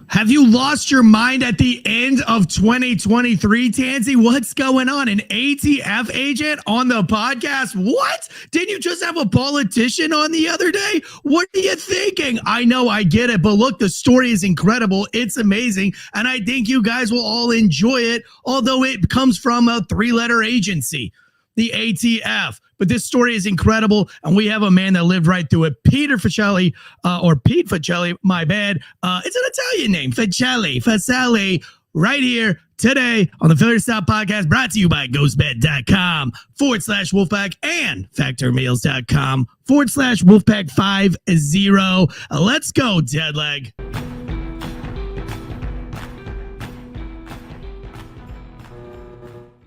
Have you lost your mind at the end of 2023, Tansey? What's going on? An ATF agent on the podcast? What? Didn't you just have a politician on the other day? What are you thinking? I know, I get it, but look, the story is incredible. It's amazing, and I think you guys will all enjoy it, although it comes from a three-letter agency, the ATF. But this story is incredible, and we have a man that lived right through it. Peter Forcelli, or Pete Forcelli, my bad. It's an Italian name, Forcelli, right here today on the Philly Stop Podcast, brought to you by ghostbed.com/Wolfpack and factormeals.com/Wolfpack50. Let's go, Deadleg.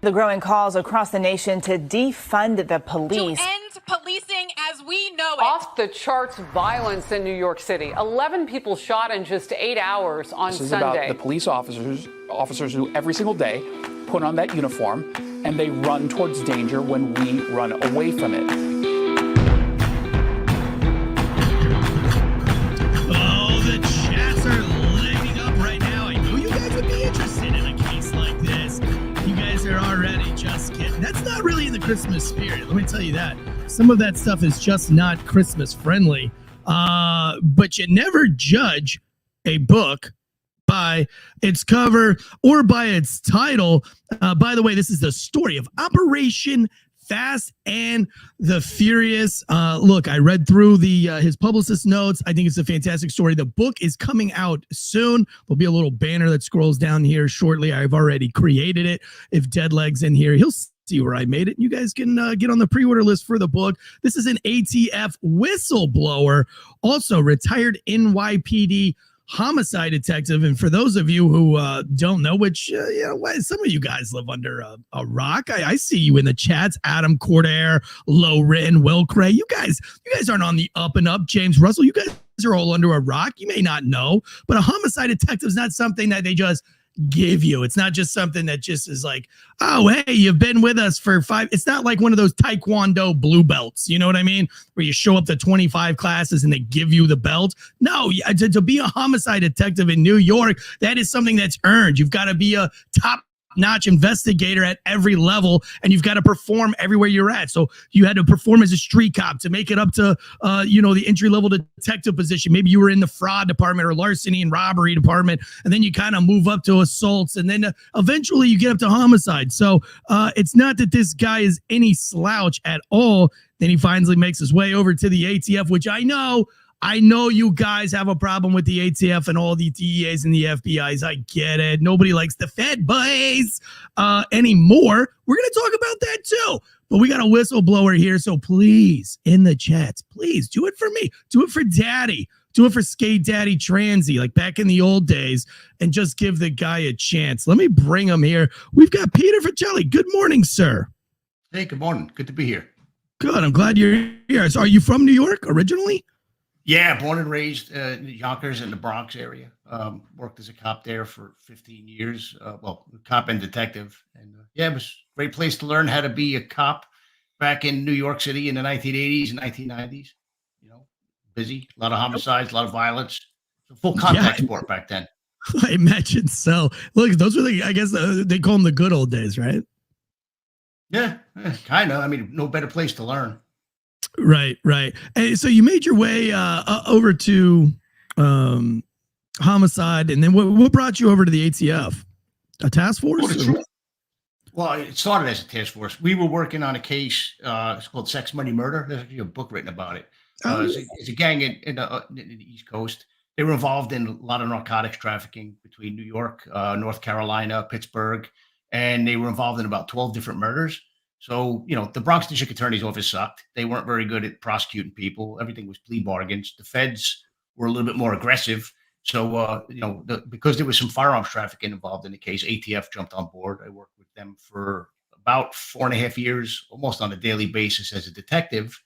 The growing calls across the nation to defund the police. To end policing as we know it. Off the charts violence in New York City. 11 people shot in just 8 hours on Sunday. This is about the police officers who every single day put on that uniform and they run towards danger when we run away from it. Oh, the chats are lighting up right now. I knew you guys would be interested in a case like this. You guys are already just kidding. That's not really in the Christmas spirit. Let me tell you that. Some of that stuff is just not Christmas friendly. But you never judge a book by its cover or by its title. By the way, this is the story of Operation Fast and the Furious. Look, I read through his publicist notes. I think it's a fantastic story. The book is coming out soon. There'll be a little banner that scrolls down here shortly. I've already created it. If Deadleg's in here, he'll see where I made it. You guys can get on the pre-order list for the book. This is an ATF whistleblower, also retired NYPD homicide detective. And for those of you who don't know, which some of you guys live under a rock. I see you in the chats. Adam Cordair, Low Written, Will Cray. You guys aren't on the up and up. James Russell, you guys are all under a rock. You may not know, but a homicide detective is not something that they just give you. It's not just something that just is like, oh, hey, you've been with us for 5. It's not like one of those Taekwondo blue belts. You know what I mean? Where you show up to 25 classes and they give you the belt. No, to be a homicide detective in New York, that is something that's earned. You've got to be a top-notch investigator at every level, and you've got to perform everywhere you're at. So you had to perform as a street cop to make it up to, the entry-level detective position. Maybe you were in the fraud department or larceny and robbery department, and then you kind of move up to assaults, and then eventually you get up to homicide. So it's not that this guy is any slouch at all. Then he finally makes his way over to the ATF, which I know you guys have a problem with the ATF and all the DEAs and the FBIs. I get it. Nobody likes the Fed boys anymore. We're going to talk about that too. But we got a whistleblower here. So please, in the chats, please do it for me. Do it for Daddy. Do it for Skate Daddy Transy, like back in the old days, and just give the guy a chance. Let me bring him here. We've got Peter Forcelli. Good morning, sir. Hey, good morning. Good to be here. Good. I'm glad you're here. So are you from New York originally? Yeah, born and raised in Yonkers in the Bronx area. Worked as a cop there for 15 years. Cop and detective. And it was a great place to learn how to be a cop back in New York City in the 1980s and 1990s. Busy, a lot of homicides, a lot of violence. Full contact sport back then. I imagine so. Look, those were I guess they call them the good old days, right? Yeah, kind of. I mean, no better place to learn. Right. And so you made your way over to homicide, and then what brought you over to the ATF? A task force? Well, it started as a task force. We were working on a case. It's called Sex, Money, Murder. There's actually a book written about it. It's a gang in the East Coast. They were involved in a lot of narcotics trafficking between New York, North Carolina, Pittsburgh, and they were involved in about 12 different murders. So, the Bronx District Attorney's Office sucked. They weren't very good at prosecuting people. Everything was plea bargains. The feds were a little bit more aggressive. So, because there was some firearms trafficking involved in the case, ATF jumped on board. I worked with them for about 4.5 years, almost on a daily basis as a detective.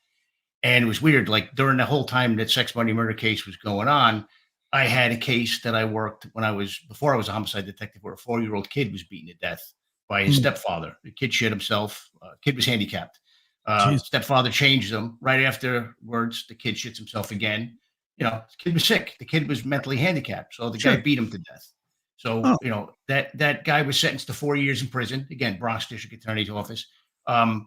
And it was weird. Like during the whole time that Sex, Money, Murder case was going on, I had a case that I worked before I was a homicide detective, where a 4-year-old kid was beaten to death by his stepfather. The kid shit himself. Kid was handicapped. Stepfather changed him. Right afterwards, the kid shits himself again. the kid was sick. The kid was mentally handicapped. So the Sure. guy beat him to death. So, that guy was sentenced to 4 years in prison. Again, Bronx District Attorney's Office.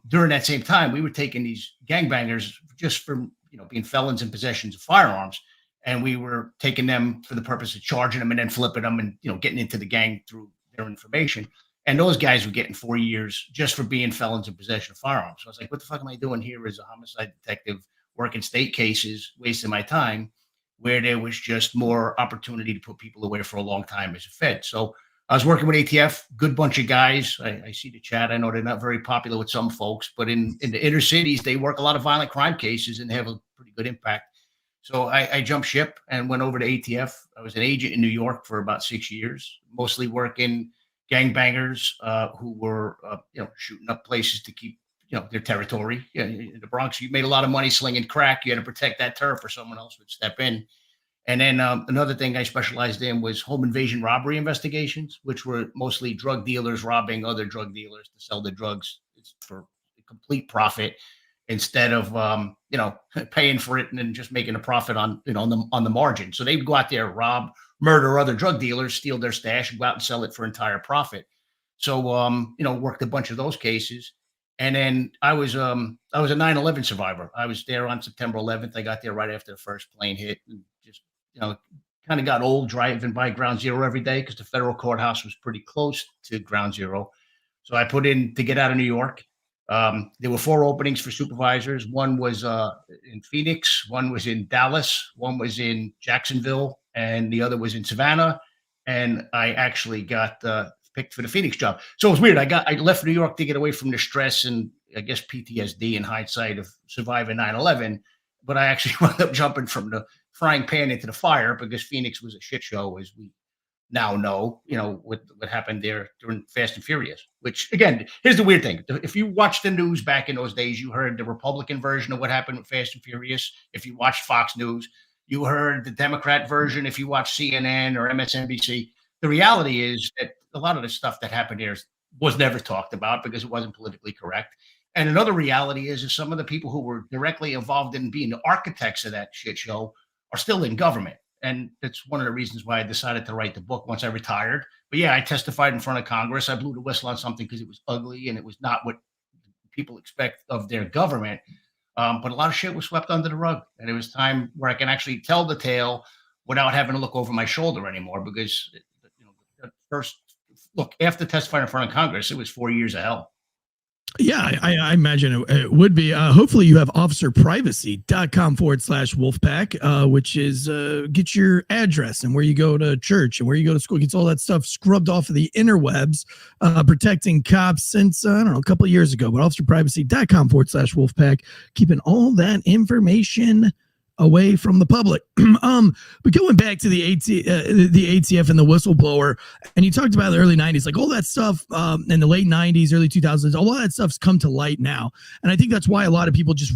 During that same time, we were taking these gangbangers just for, being felons in possession of firearms. And we were taking them for the purpose of charging them and then flipping them and, getting into the gang through their information. And those guys were getting 4 years just for being felons in possession of firearms. So I was like, what the fuck am I doing here as a homicide detective working state cases, wasting my time, where there was just more opportunity to put people away for a long time as a Fed. So I was working with ATF, good bunch of guys. I see the chat. I know they're not very popular with some folks, but in the inner cities, they work a lot of violent crime cases and they have a pretty good impact. So I jumped ship and went over to ATF. I was an agent in New York for about 6 years, mostly working gangbangers who were, shooting up places to keep, their territory. In the Bronx, you made a lot of money slinging crack. You had to protect that turf or someone else would step in. And then another thing I specialized in was home invasion robbery investigations, which were mostly drug dealers robbing other drug dealers to sell the drugs for complete profit instead of, paying for it and then just making a profit on the margin. So they would go out there, rob, murder other drug dealers, steal their stash, and go out and sell it for entire profit. So, worked a bunch of those cases. And then I was a 9/11 survivor. I was there on September 11th. I got there right after the first plane hit and just, kind of got old driving by Ground Zero every day because the federal courthouse was pretty close to Ground Zero. So I put in to get out of New York. There were 4 openings for supervisors. One was in Phoenix, one was in Dallas, one was in Jacksonville, and the other was in Savannah. And I actually got picked for the Phoenix job. So it was weird. I left New York to get away from the stress and I guess PTSD in hindsight of surviving 9/11. But I actually wound up jumping from the frying pan into the fire because Phoenix was a shit show, as we now know, what happened there during Fast and Furious, which again, here's the weird thing. If you watched the news back in those days, you heard the Republican version of what happened with Fast and Furious. If you watched Fox News, you heard the Democrat version. If you watched CNN or MSNBC, the reality is that a lot of the stuff that happened here was never talked about because it wasn't politically correct. And another reality is some of the people who were directly involved in being the architects of that shit show are still in government. And that's one of the reasons why I decided to write the book once I retired. But yeah, I testified in front of Congress. I blew the whistle on something because it was ugly and it was not what people expect of their government. But a lot of shit was swept under the rug. And it was time where I can actually tell the tale without having to look over my shoulder anymore. Because the first look, after testifying in front of Congress, it was 4 years of hell. Yeah, I imagine it would be. Hopefully you have officerprivacy.com/Wolfpack, which is get your address and where you go to church and where you go to school. Gets all that stuff scrubbed off of the interwebs, protecting cops since, I don't know, a couple of years ago. But officerprivacy.com/Wolfpack, keeping all that information away from the public. But going back to the ATF and the whistleblower, and you talked about the early 90s, like all that stuff in the late 90s, early 2000s, all that stuff's come to light now. And I think that's why a lot of people just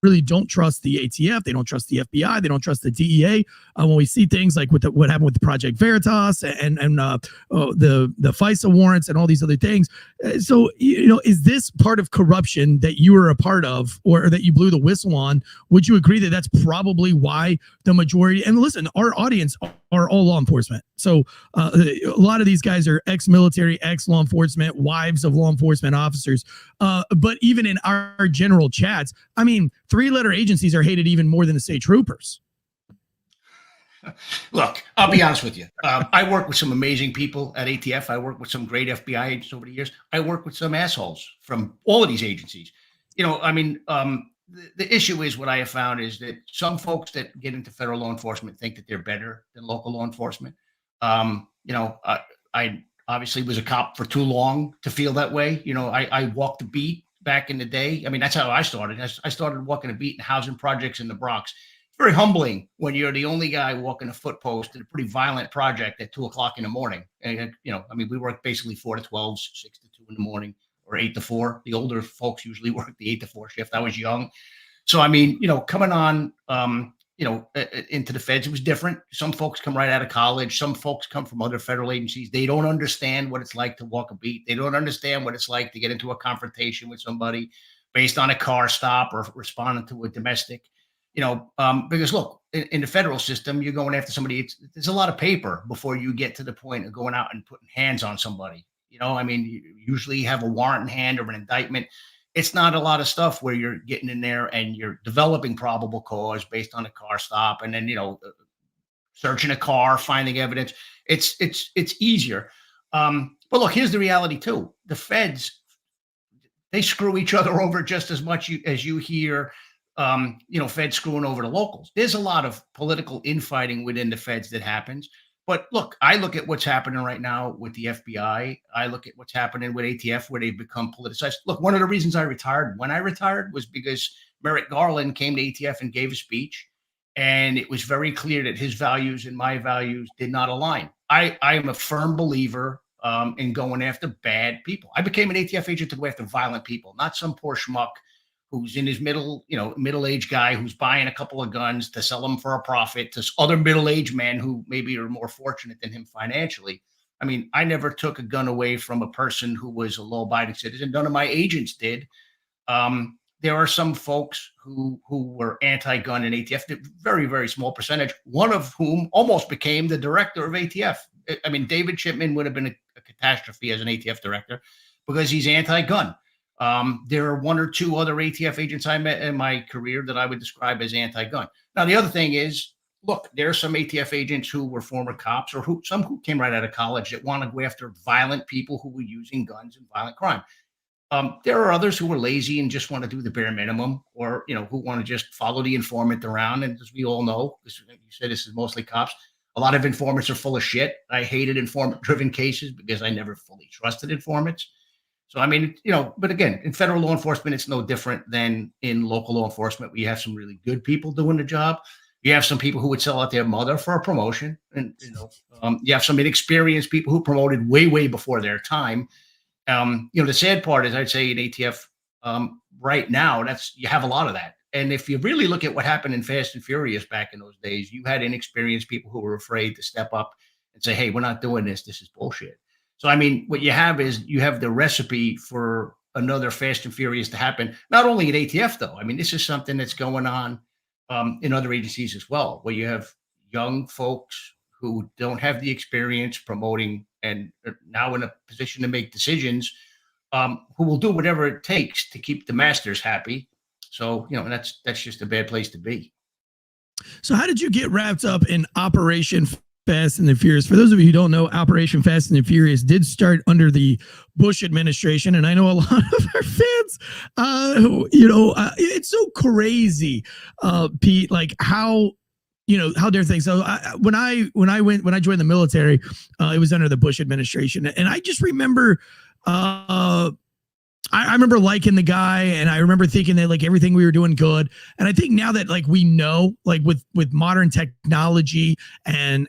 really don't trust the ATF. They don't trust the FBI. They don't trust the DEA. When we see things like what happened with the Project Veritas and the FISA warrants and all these other things. So, is this part of corruption that you were a part of or that you blew the whistle on? Would you agree that that's probably why the majority, and listen, our audience are all law enforcement. So a lot of these guys are ex-military, ex-law enforcement, wives of law enforcement officers. But even in our general chats, I mean, 3-letter agencies are hated even more than the state troopers. Look, I'll be honest with you. I work with some amazing people at ATF. I work with some great FBI agents over the years. I work with some assholes from all of these agencies. The issue is what I have found is that some folks that get into federal law enforcement think that they're better than local law enforcement. I obviously was a cop for too long to feel that way. I walked the beat back in the day. I mean, that's how I started. I started walking a beat in housing projects in the Bronx. It's very humbling when you're the only guy walking a foot post in a pretty violent project at 2:00 in the morning. And, we work basically 4 to 12, 6 to 2 in the morning, or 8 to 4. The older folks usually work the 8 to 4 shift. I was young. So, coming on, into the feds, it was different. Some folks come right out of college. Some folks come from other federal agencies. They don't understand what it's like to walk a beat. They don't understand what it's like to get into a confrontation with somebody based on a car stop or responding to a domestic. Because look, in the federal system, you're going after somebody. There's a lot of paper before you get to the point of going out and putting hands on somebody. I mean, you usually have a warrant in hand or an indictment. It's not a lot of stuff where you're getting in there and you're developing probable cause based on a car stop, and then searching a car, finding evidence. It's easier. But look, here's the reality too. The feds, they screw each other over just as much as you hear, feds screwing over the locals. There's a lot of political infighting within the feds that happens. But look, I look at what's happening right now with the FBI. I look at what's happening with ATF, where they've become politicized. Look, one of the reasons I retired when I retired was because Merrick Garland came to ATF and gave a speech. And it was very clear that his values and my values did not align. I am a firm believer in going after bad people. I became an ATF agent to go after violent people, not some poor schmuck who's in his middle-aged guy who's buying a couple of guns to sell them for a profit to other middle-aged men who maybe are more fortunate than him financially. I mean, I never took a gun away from a person who was a law-abiding citizen. None of my agents did. There are some folks who were anti-gun in ATF, a very, very small percentage, one of whom almost became the director of ATF. I mean, David Chipman would have been a catastrophe as an ATF director because he's anti-gun. There are one or two other ATF agents I met in my career that I would describe as anti-gun. Now, the other thing is, look, there are some ATF agents who were former cops or some who came right out of college that want to go after violent people who were using guns in violent crime. There are others who are lazy and just want to do the bare minimum, or who want to just follow the informant around. And as we all know, you said this is mostly cops. A lot of informants are full of shit. I hated informant-driven cases because I never fully trusted informants. So I mean, but again, in federal law enforcement, it's no different than in local law enforcement. We have some really good people doing the job. You have some people who would sell out their mother for a promotion, and you have some inexperienced people who promoted way, way before their time. The sad part is, I'd say in ATF right now, you have a lot of that. And if you really look at what happened in Fast and Furious back in those days, you had inexperienced people who were afraid to step up and say, hey, we're not doing this. This is bullshit. So, I mean, what you have is you have the recipe for another Fast and Furious to happen, not only at ATF, though. I mean, this is something that's going on in other agencies as well, where you have young folks who don't have the experience promoting and are now in a position to make decisions, who will do whatever it takes to keep the masters happy. So, that's just a bad place to be. So how did you get wrapped up in Operation Fast and the Furious? For those of you who don't know, Operation Fast and the Furious did start under the Bush administration. And I know a lot of our fans, it's so crazy, Pete, like how different things. So when I joined the military, it was under the Bush administration. And I just remember, I remember liking the guy, and I remember thinking that like everything we were doing good. And I think now that like we know, like with modern technology and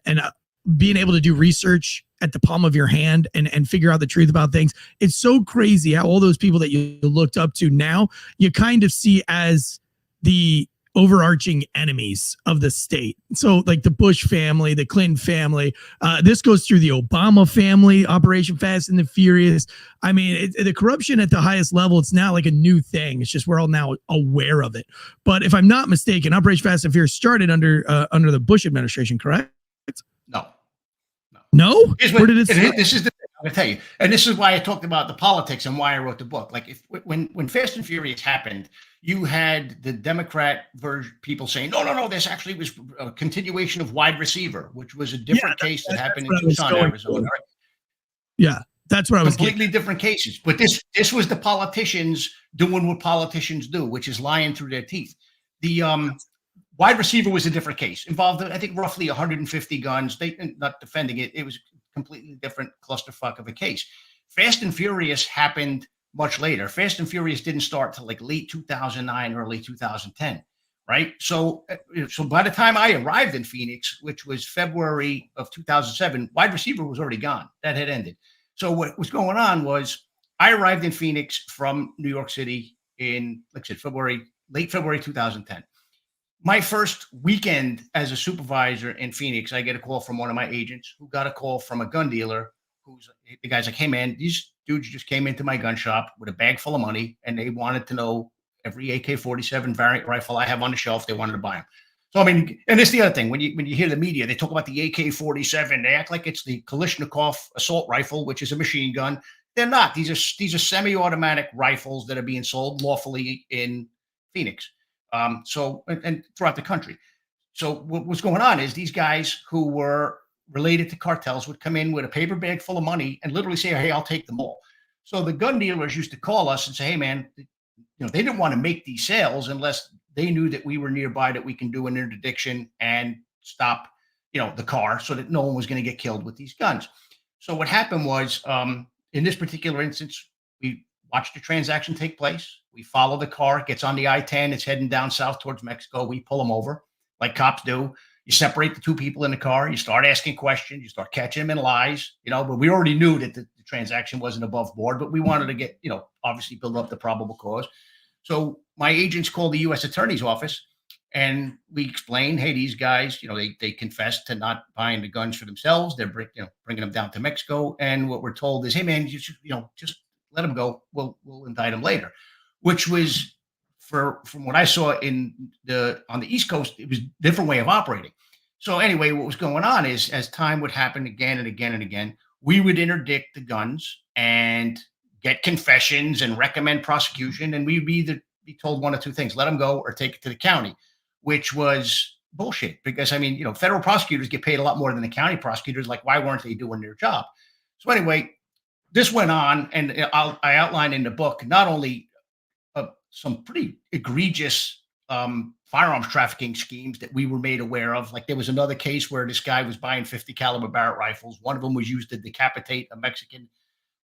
being able to do research at the palm of your hand and figure out the truth about things, it's so crazy how all those people that you looked up to now you kind of see as the overarching enemies of the state. So like the Bush family, the Clinton family, this goes through the Obama family, Operation Fast and the Furious. I mean, the corruption at the highest level, it's not like a new thing. It's just we're all now aware of it. But if I'm not mistaken, Operation Fast and Furious started under the Bush administration, correct? No? Where did it start? This is the thing I'm going to tell you. And this is why I talked about the politics and why I wrote the book. Like when Fast and Furious happened, you had the Democrat version people saying, no, this actually was a continuation of Wide Receiver, which was a different case that happened in Tucson, Arizona. Right? Yeah, that's what I was completely different cases. But this was the politicians doing what politicians do, which is lying through their teeth. The Wide Receiver was a different case. Involved, I think, roughly 150 guns. They not defending it. It was a completely different clusterfuck of a case. Fast and Furious happened much later. Fast and Furious didn't start till like late 2009, early 2010, right? So by the time I arrived in Phoenix, which was February of 2007, Wide Receiver was already gone. That had ended. So what was going on was I arrived in Phoenix from New York City in, like I said, late February 2010. My first weekend as a supervisor in Phoenix, I get a call from one of my agents who got a call from a gun dealer. The guy's like, hey man, these dudes just came into my gun shop with a bag full of money and they wanted to know every AK-47 variant rifle I have on the shelf. They wanted to buy them. So, I mean, and it's the other thing. When you hear the media, they talk about the AK-47. They act like it's the Kalashnikov assault rifle, which is a machine gun. They're not. These are semi-automatic rifles that are being sold lawfully in Phoenix. And throughout the country. So what's going on is these guys who were related to cartels would come in with a paper bag full of money and literally say, "Hey, I'll take them all." So the gun dealers used to call us and say, "Hey, man, they didn't want to make these sales unless they knew that we were nearby, that we can do an interdiction and stop, the car so that no one was going to get killed with these guns." So what happened was, in this particular instance, we watched the transaction take place. We follow the car, it gets on the I-10, it's heading down south towards Mexico. We pull them over like cops do. You separate the two people in the car, you start asking questions, you start catching them in lies, but we already knew that the transaction wasn't above board, but we wanted to get, obviously build up the probable cause. So my agents called the U.S. Attorney's Office and we explained, hey, these guys, they confessed to not buying the guns for themselves. They're bringing them down to Mexico. And what we're told is, hey, man, you should, just let them go. We'll indict them later, which was, from what I saw on the East Coast, it was a different way of operating. So anyway, what was going on is, as time would happen again and again and again, we would interdict the guns and get confessions and recommend prosecution. And we'd either be told one of two things: let them go or take it to the county, which was bullshit. Because federal prosecutors get paid a lot more than the county prosecutors. Like, why weren't they doing their job? So anyway, this went on, and I outlined in the book not only some pretty egregious firearms trafficking schemes that we were made aware of. Like, there was another case where this guy was buying 50 caliber Barrett rifles. One of them was used to decapitate a Mexican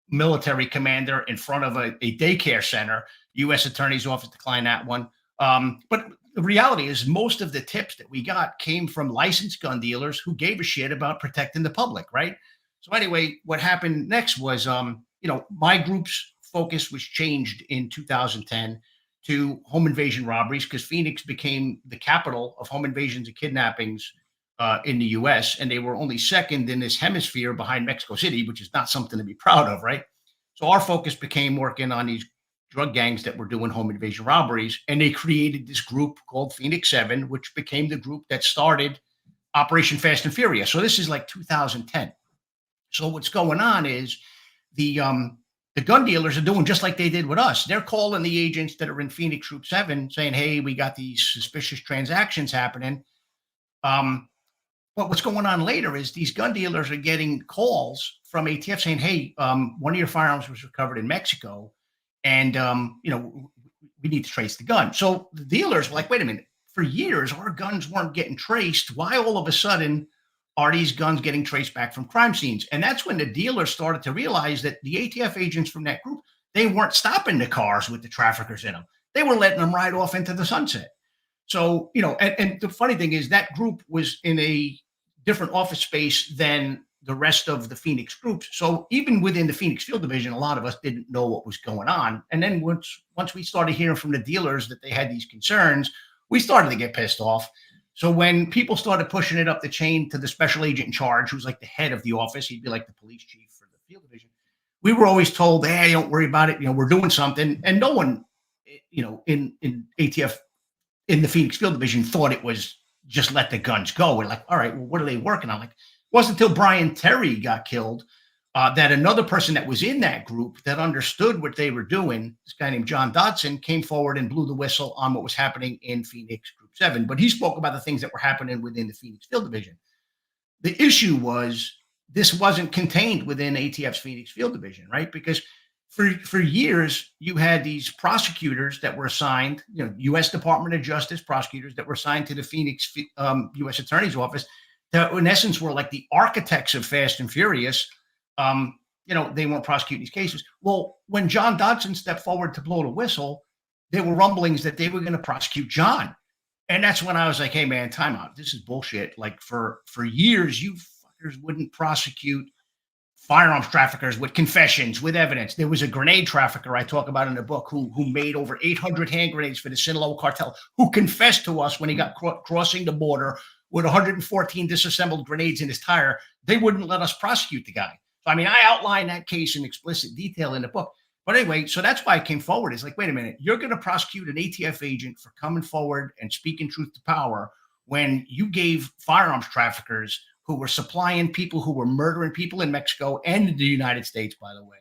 military commander in front of a daycare center. U.S. Attorney's Office declined that one. But the reality is, most of the tips that we got came from licensed gun dealers who gave a shit about protecting the public, right? So anyway, what happened next was, my group's focus was changed in 2010 to home invasion robberies, because Phoenix became the capital of home invasions and kidnappings in the U.S. And they were only second in this hemisphere behind Mexico City, which is not something to be proud of, right? So our focus became working on these drug gangs that were doing home invasion robberies. And they created this group called Phoenix 7, which became the group that started Operation Fast and Furious. So this is like 2010. So what's going on is the gun dealers are doing just like they did with us. They're calling the agents that are in Phoenix Group 7 saying, hey, we got these suspicious transactions happening. But what's going on later is these gun dealers are getting calls from ATF saying, hey, one of your firearms was recovered in Mexico, and we need to trace the gun. So the dealers were like, wait a minute, for years, our guns weren't getting traced. Why all of a sudden are these guns getting traced back from crime scenes? And that's when the dealers started to realize that the ATF agents from that group, they weren't stopping the cars with the traffickers in them. They were letting them ride off into the sunset. So, and the funny thing is that group was in a different office space than the rest of the Phoenix groups. So even within the Phoenix Field Division, a lot of us didn't know what was going on. And then once we started hearing from the dealers that they had these concerns, we started to get pissed off. So when people started pushing it up the chain to the special agent in charge, who's like the head of the office, he'd be like the police chief for the field division. We were always told, hey, don't worry about it. We're doing something. And no one, in ATF, in the Phoenix Field Division, thought it was just let the guns go. We're like, all right, well, what are they working on? Like, it wasn't until Brian Terry got killed that another person that was in that group that understood what they were doing, this guy named John Dodson, came forward and blew the whistle on what was happening in Phoenix Group 7. But he spoke about the things that were happening within the Phoenix Field Division. The issue was this wasn't contained within ATF's Phoenix Field Division, right? Because for years, you had these prosecutors that were assigned, U.S. Department of Justice prosecutors that were assigned to the Phoenix U.S. Attorney's Office that, in essence, were like the architects of Fast and Furious. They weren't prosecuting these cases. Well, when John Dodson stepped forward to blow the whistle, there were rumblings that they were going to prosecute John. And that's when I was like, hey, man, time out. This is bullshit. Like, for years, you fuckers wouldn't prosecute firearms traffickers with confessions, with evidence. There was a grenade trafficker I talk about in the book who made over 800 hand grenades for the Sinaloa cartel, who confessed to us when he got crossing the border with 114 disassembled grenades in his tire. They wouldn't let us prosecute the guy. So, I outline that case in explicit detail in the book. But anyway, so that's why I came forward. It's like, wait a minute, you're going to prosecute an ATF agent for coming forward and speaking truth to power when you gave firearms traffickers who were supplying people who were murdering people in Mexico and in the United States, by the way,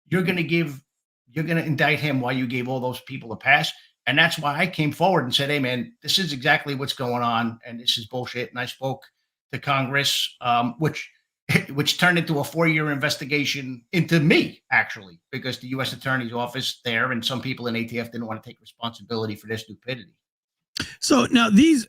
you're going to indict him while you gave all those people a pass. And that's why I came forward and said, hey, man, this is exactly what's going on. And this is bullshit. And I spoke to Congress, which turned into a 4-year investigation into me, actually, because the U.S. Attorney's Office there and some people in ATF didn't want to take responsibility for their stupidity. So now these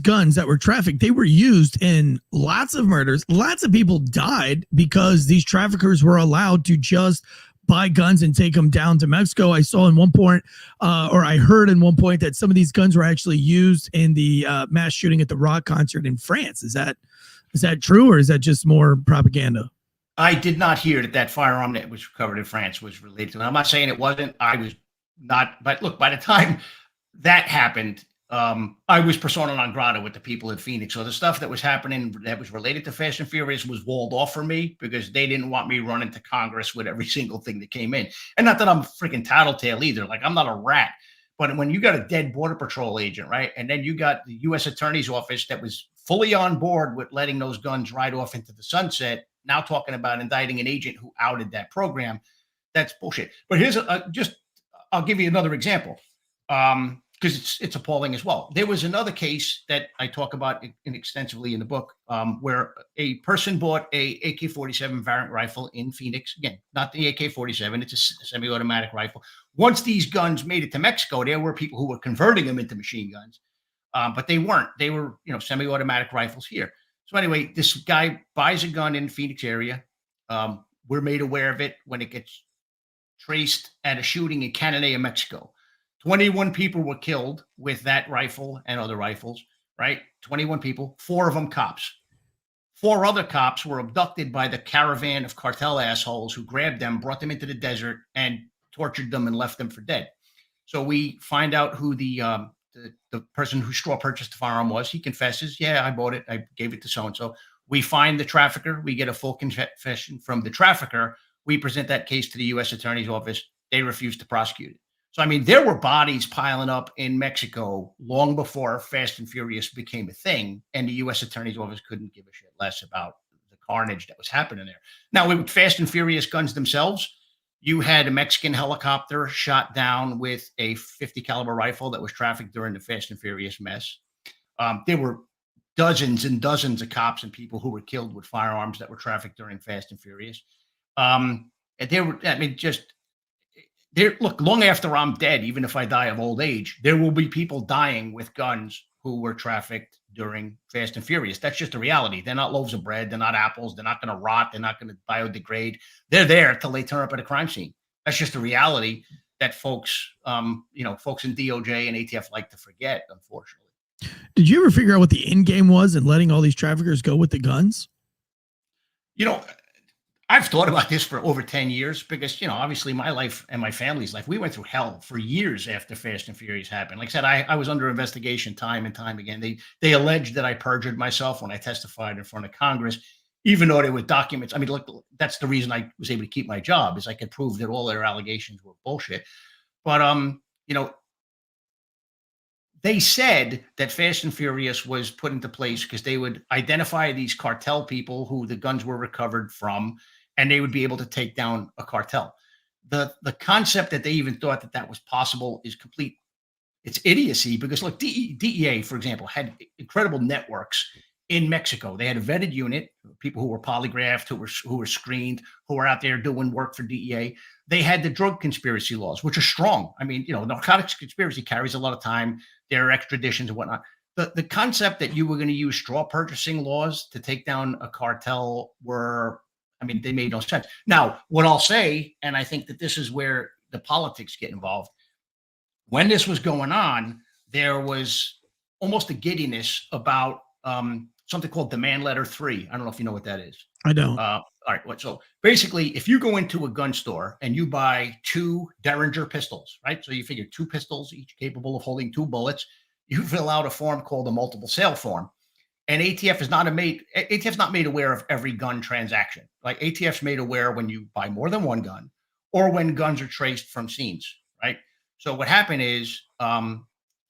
guns that were trafficked, they were used in lots of murders. Lots of people died because these traffickers were allowed to just buy guns and take them down to Mexico. I saw in one point, or I heard in one point, that some of these guns were actually used in the mass shooting at the rock concert in France. Is that true, or is that just more propaganda? I did not hear that firearm that was recovered in France was related to it. I'm not saying it wasn't. I was not. But look, by the time that happened, I was persona non grata with the people in Phoenix. So the stuff that was happening that was related to Fast and Furious was walled off for me because they didn't want me running to Congress with every single thing that came in. And not that I'm a freaking tattletale either. Like, I'm not a rat. But when you got a dead Border Patrol agent, right? And then you got the U.S. Attorney's Office that was fully on board with letting those guns ride off into the sunset, now talking about indicting an agent who outed that program, that's bullshit. But here's I'll give you another example. Because it's appalling as well. There was another case that I talk about extensively in the book, where a person bought a AK-47 variant rifle in Phoenix. Again, not the AK-47; it's a semi-automatic rifle. Once these guns made it to Mexico, there were people who were converting them into machine guns, but they weren't. They were, semi-automatic rifles here. So anyway, this guy buys a gun in the Phoenix area. We're made aware of it when it gets traced at a shooting in Cananea, Mexico. 21 people were killed with that rifle and other rifles, right? 21 people, 4 of them cops. 4 other cops were abducted by the caravan of cartel assholes who grabbed them, brought them into the desert, and tortured them and left them for dead. So we find out who the person who straw purchased the firearm was. He confesses, yeah, I bought it. I gave it to so-and-so. We find the trafficker. We get a full confession from the trafficker. We present that case to the U.S. Attorney's Office. They refuse to prosecute it. So, I mean, there were bodies piling up in Mexico long before Fast and Furious became a thing, and the U.S. Attorney's Office couldn't give a shit less about the carnage that was happening there. Now, with Fast and Furious guns themselves, you had a Mexican helicopter shot down with a .50 caliber rifle that was trafficked during the Fast and Furious mess. There were dozens and dozens of cops and people who were killed with firearms that were trafficked during Fast and Furious. And there were, I mean, just... Look, long after I'm dead, even if I die of old age, there will be people dying with guns who were trafficked during Fast and Furious. That's just a reality. They're not loaves of bread. They're not apples. They're not going to rot. They're not going to biodegrade. They're there till they turn up at a crime scene. That's just a reality that folks in DOJ and ATF like to forget, unfortunately. Did you ever figure out what the end game was in letting all these traffickers go with the guns? I've thought about this for over 10 years because, obviously my life and my family's life, we went through hell for years after Fast and Furious happened. Like I said, I was under investigation time and time again. They alleged that I perjured myself when I testified in front of Congress, even though there were documents. I mean, look, that's the reason I was able to keep my job, is I could prove that all their allegations were bullshit. But, they said that Fast and Furious was put into place because they would identify these cartel people who the guns were recovered from, and they would be able to take down a cartel. The concept that they even thought that was possible is complete. It's idiocy because, look, DEA, for example, had incredible networks in Mexico. They had a vetted unit, people who were polygraphed, who were screened, who were out there doing work for DEA. They had the drug conspiracy laws, which are strong. I mean, narcotics conspiracy carries a lot of time. There are extraditions and whatnot. The concept that you were going to use straw purchasing laws to take down a cartel they made no sense. Now, what I'll say, and I think that this is where the politics get involved, when this was going on, there was almost a giddiness about something called Demand Letter 3. I don't know if you know what that is. I don't. All right. So basically, if you go into a gun store and you buy 2 Derringer pistols, right? So you figure 2 pistols, each capable of holding 2 bullets, you fill out a form called a multiple sale form. And ATF's not made aware of every gun transaction. Like ATF's made aware when you buy more than one gun, or when guns are traced from scenes, right? So what happened is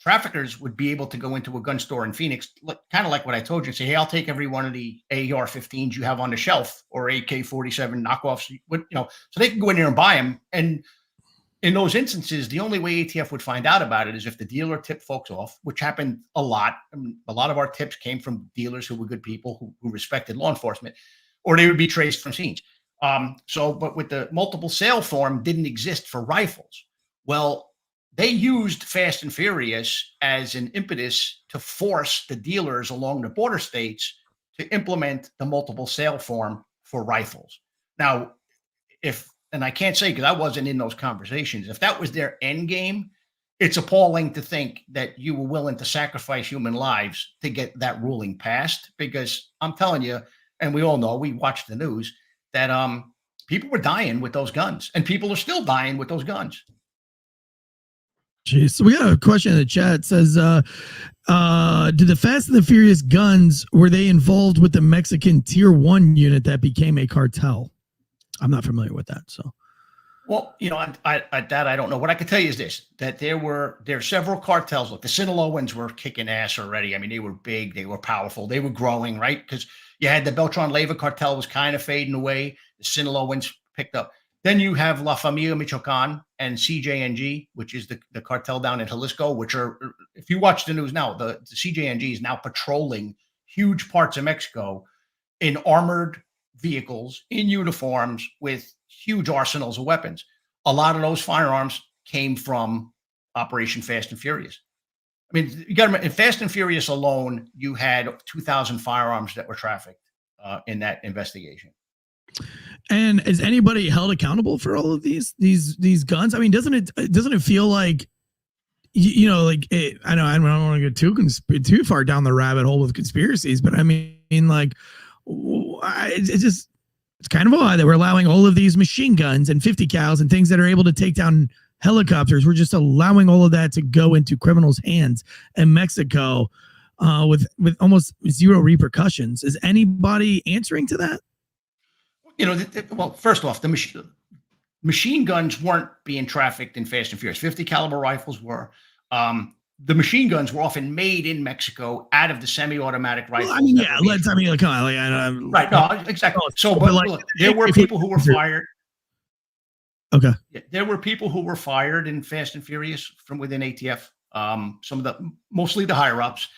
traffickers would be able to go into a gun store in Phoenix, kind of like what I told you, and say, hey, I'll take every one of the AR-15s you have on the shelf or AK-47 knockoffs, so they can go in there and buy them. And in those instances, the only way ATF would find out about it is if the dealer tipped folks off, which happened a lot. I mean, a lot of our tips came from dealers who were good people who respected law enforcement, or they would be traced from scenes. But with the multiple sale form didn't exist for rifles. Well, they used Fast and Furious as an impetus to force the dealers along the border states to implement the multiple sale form for rifles. Now, and I can't say because I wasn't in those conversations, if that was their end game, it's appalling to think that you were willing to sacrifice human lives to get that ruling passed. Because I'm telling you, and we all know, we watch the news, that people were dying with those guns, and people are still dying with those guns. Jeez. So we got a question in the chat. It says, did the Fast and the Furious guns, were they involved with the Mexican Tier 1 unit that became a cartel? I'm not familiar with that. So, well, I don't know. What I can tell you is this, that there are several cartels. Look, the Sinaloans were kicking ass already. I mean, they were big, they were powerful, they were growing, right? Because you had the Beltran Leyva cartel was kind of fading away. The Sinaloans picked up. Then you have La Familia Michoacan and CJNG, which is the cartel down in Jalisco, which are, if you watch the news now, the CJNG is now patrolling huge parts of Mexico in armored vehicles, in uniforms, with huge arsenals of weapons. A lot of those firearms came from Operation Fast and Furious. I mean, you got to remember, in Fast and Furious alone, you had 2,000 firearms that were trafficked in that investigation. And is anybody held accountable for all of these guns? I mean, doesn't it feel like, I know I don't want to get too far down the rabbit hole with conspiracies, but I mean, like, it's kind of odd that we're allowing all of these machine guns and 50 cals and things that are able to take down helicopters. We're just allowing all of that to go into criminals' hands in Mexico with almost zero repercussions. Is anybody answering to that? Well, first off, the machine guns weren't being trafficked in Fast and Furious. 50 caliber rifles were. The machine guns were often made in Mexico out of the semi-automatic rifles. Well, I mean, yeah, right. No, exactly. So, but look, there were people who were fired. Okay. Yeah, there were people who were fired in Fast and Furious from within ATF. Mostly the higher ups.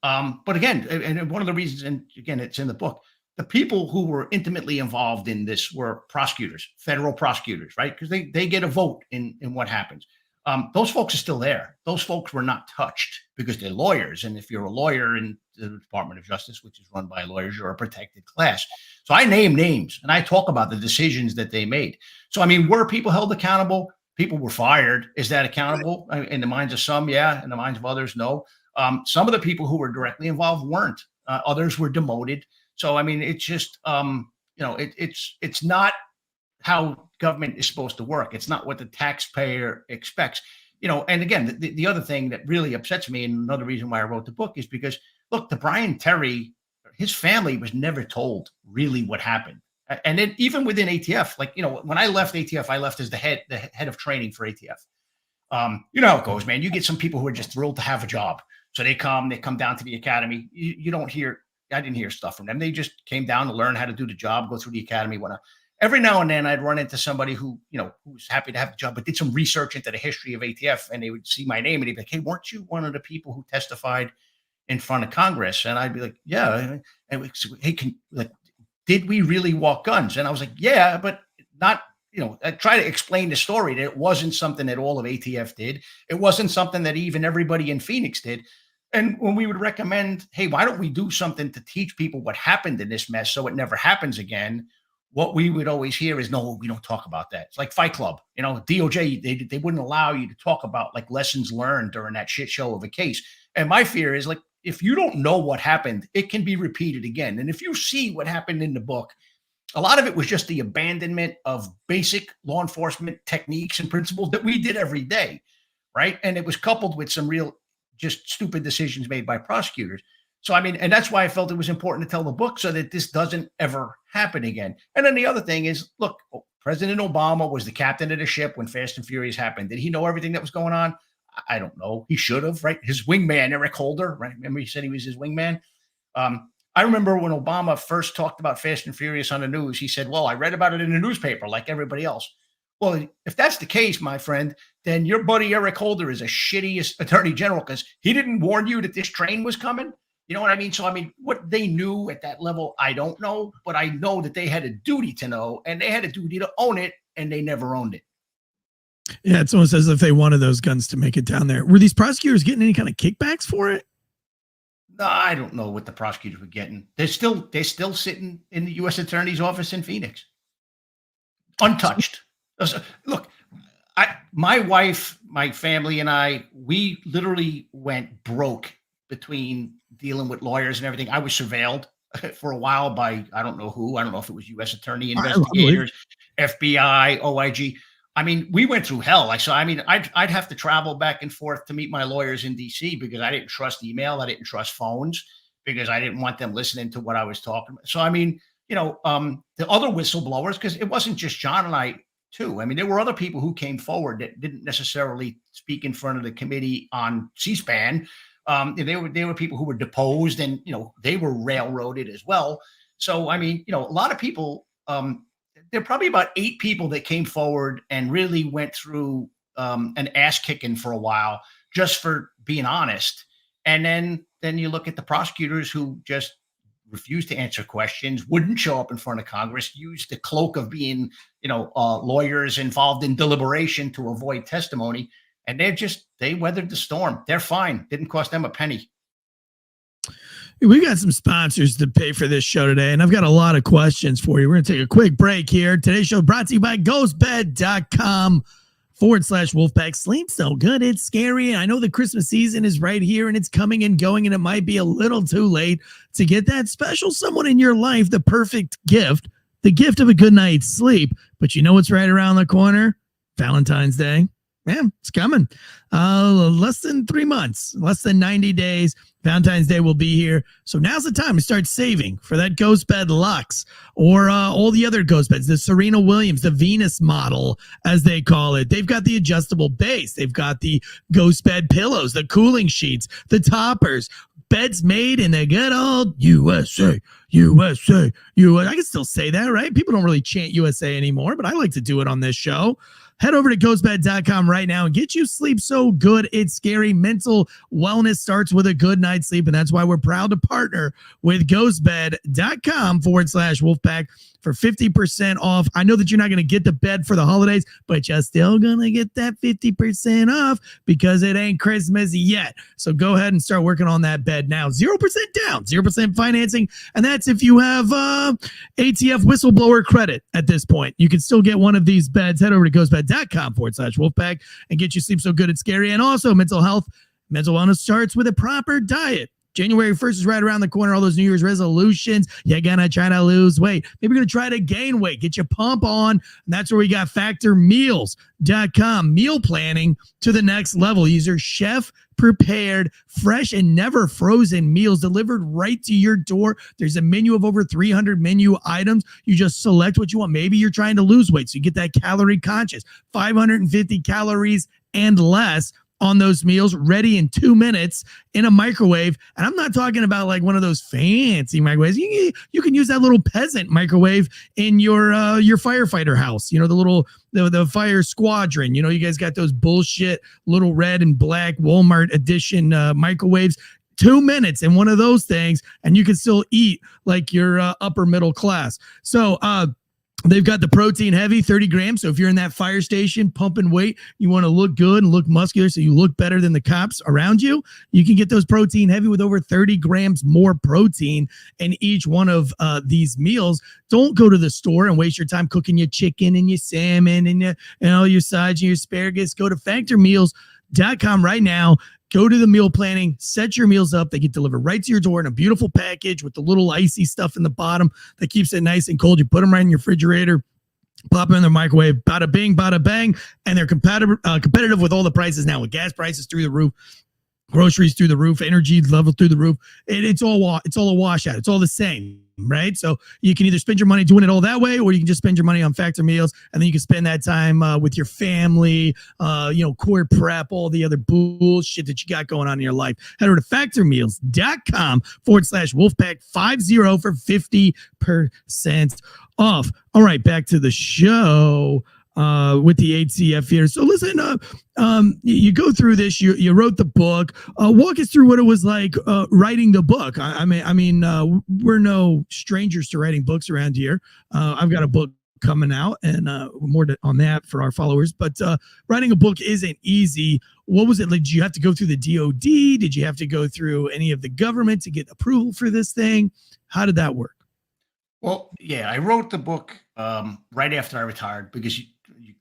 But again, and one of the reasons, and again, it's in the book, the people who were intimately involved in this were prosecutors, federal prosecutors, right? Because they get a vote in what happens. Those folks are still there. Those folks were not touched because they're lawyers. And if you're a lawyer in the Department of Justice, which is run by lawyers, you're a protected class. So I name names and I talk about the decisions that they made. So, I mean, were people held accountable? People were fired. Is that accountable? I mean, in the minds of some, yeah. In the minds of others, no. Some of the people who were directly involved weren't. Others were demoted. So, I mean, it's just, it's not how government is supposed to work. It's not what the taxpayer expects. And again, the other thing that really upsets me, and another reason why I wrote the book, is because, look, the Brian Terry, his family was never told really what happened. And then even within ATF, when I left ATF, I left as the head of training for ATF. You know how it goes, man. You get some people who are just thrilled to have a job. So they come down to the academy. I didn't hear stuff from them. They just came down to learn how to do the job, go through the academy, whatnot. Every now and then I'd run into somebody who was happy to have the job, but did some research into the history of ATF, and they would see my name and they'd be like, hey, weren't you one of the people who testified in front of Congress? And I'd be like, yeah. And hey, did we really walk guns? And I was like, yeah, but not, I try to explain the story that it wasn't something that all of ATF did. It wasn't something that even everybody in Phoenix did. And when we would recommend, hey, why don't we do something to teach people what happened in this mess so it never happens again? What we would always hear is, no, we don't talk about that. It's like Fight Club, DOJ, they wouldn't allow you to talk about like lessons learned during that shit show of a case. And my fear is, like, if you don't know what happened, it can be repeated again. And if you see what happened in the book, a lot of it was just the abandonment of basic law enforcement techniques and principles that we did every day, right? And it was coupled with some real just stupid decisions made by prosecutors. So, I mean, and that's why I felt it was important to tell the book so that this doesn't ever happen again. And then the other thing is, look, President Obama was the captain of the ship when Fast and Furious happened. Did he know everything that was going on? I don't know. He should have, right? His wingman, Eric Holder, right? Remember he said he was his wingman? I remember when Obama first talked about Fast and Furious on the news, he said, well, I read about it in the newspaper like everybody else. Well, if that's the case, my friend, then your buddy Eric Holder is a shitty attorney general because he didn't warn you that this train was coming. You know what I mean? So, I mean, what they knew at that level, I don't know, but I know that they had a duty to know and they had a duty to own it, and they never owned it. Yeah, it's almost as if they wanted those guns to make it down there. Were these prosecutors getting any kind of kickbacks for it? No, I don't know what the prosecutors were getting. They're still sitting in the U.S. Attorney's office in Phoenix, untouched. Look, my wife, my family, and I, we literally went broke between dealing with lawyers and everything. I was surveilled for a while by I don't know who. I don't know if it was U.S. Attorney investigators, FBI, OIG. I mean, we went through hell. I'd have to travel back and forth to meet my lawyers in D.C. because I didn't trust email. I didn't trust phones because I didn't want them listening to what I was talking about. So, I mean, the other whistleblowers, because it wasn't just John and I too. I mean, there were other people who came forward that didn't necessarily speak in front of the committee on C-SPAN. They were people who were deposed and, they were railroaded as well. So, I mean, a lot of people, there are probably about 8 people that came forward and really went through an ass kicking for a while just for being honest. And then you look at the prosecutors who just refused to answer questions, wouldn't show up in front of Congress, used the cloak of being, lawyers involved in deliberation to avoid testimony. And they weathered the storm. They're fine. Didn't cost them a penny. We got some sponsors to pay for this show today, and I've got a lot of questions for you. We're going to take a quick break here. Today's show brought to you by ghostbed.com/Wolfpack. Sleep so good, it's scary. I know the Christmas season is right here, and it's coming and going, and it might be a little too late to get that special someone in your life the perfect gift, the gift of a good night's sleep. But you know what's right around the corner? Valentine's Day. Yeah, it's coming. Less than 3 months, less than 90 days. Valentine's Day will be here. So now's the time to start saving for that Ghost Bed Luxe or all the other Ghost Beds, the Serena Williams, the Venus model, as they call it. They've got the adjustable base. They've got the Ghost Bed pillows, the cooling sheets, the toppers, beds made in the good old USA, USA, USA. I can still say that, right? People don't really chant USA anymore, but I like to do it on this show. Head over to ghostbed.com right now and get you sleep so good it's scary. Mental wellness starts with a good night's sleep, and that's why we're proud to partner with ghostbed.com/Wolfpack for 50% off. I know that you're not going to get the bed for the holidays, but you're still going to get that 50% off because it ain't Christmas yet. So go ahead and start working on that bed now. 0% down, 0% financing, and that's if you have ATF Whistleblower credit at this point. You can still get one of these beds. Head over to ghostbed.com/Wolfpack and get you sleep so good it's scary. And also mental health. Mental wellness starts with a proper diet. January 1st is right around the corner. All those New Year's resolutions. You're going to try to lose weight. Maybe you're going to try to gain weight. Get your pump on. And that's where we got factormeals.com. Meal planning to the next level. These are chef-prepared, fresh, and never frozen meals delivered right to your door. There's a menu of over 300 menu items. You just select what you want. Maybe you're trying to lose weight, so you get that calorie conscious. 550 calories and less on those meals, ready in 2 minutes in a microwave. And I'm not talking about like one of those fancy microwaves. You can use that little peasant microwave in your firefighter house. The fire squadron. You guys got those bullshit little red and black Walmart edition microwaves. 2 minutes in one of those things, and you can still eat like you're upper middle class. So they've got the protein heavy 30 grams. So if you're in that fire station pumping weight, you want to look good and look muscular so you look better than the cops around you, you can get those protein heavy with over 30 grams more protein in each one of these meals. Don't go to the store and waste your time cooking your chicken and your salmon and all your sides and your asparagus. Go to factormeals.com right now. Go to the meal planning, set your meals up. They get delivered right to your door in a beautiful package with the little icy stuff in the bottom that keeps it nice and cold. You put them right in your refrigerator, pop them in the microwave, bada bing, bada bang, and they're competitive with all the prices now with gas prices through the roof. groceries through the roof, energy level through the roof. It's all a washout. It's all the same, right? So you can either spend your money doing it all that way, or you can just spend your money on Factor meals, and then you can spend that time with your family, core prep, all the other bullshit that you got going on in your life. Head over to factormeals.com/Wolfpack50 for 50% off. All right, back to the show. With the ATF here. So listen, you go through this, you wrote the book. Walk us through what it was like writing the book. I mean, we're no strangers to writing books around here. I've got a book coming out, and more on that for our followers. But writing a book isn't easy. What was it like? Did you have to go through the DOD? Did you have to go through any of the government to get approval for this thing? How did that work? Well, yeah, I wrote the book right after I retired because you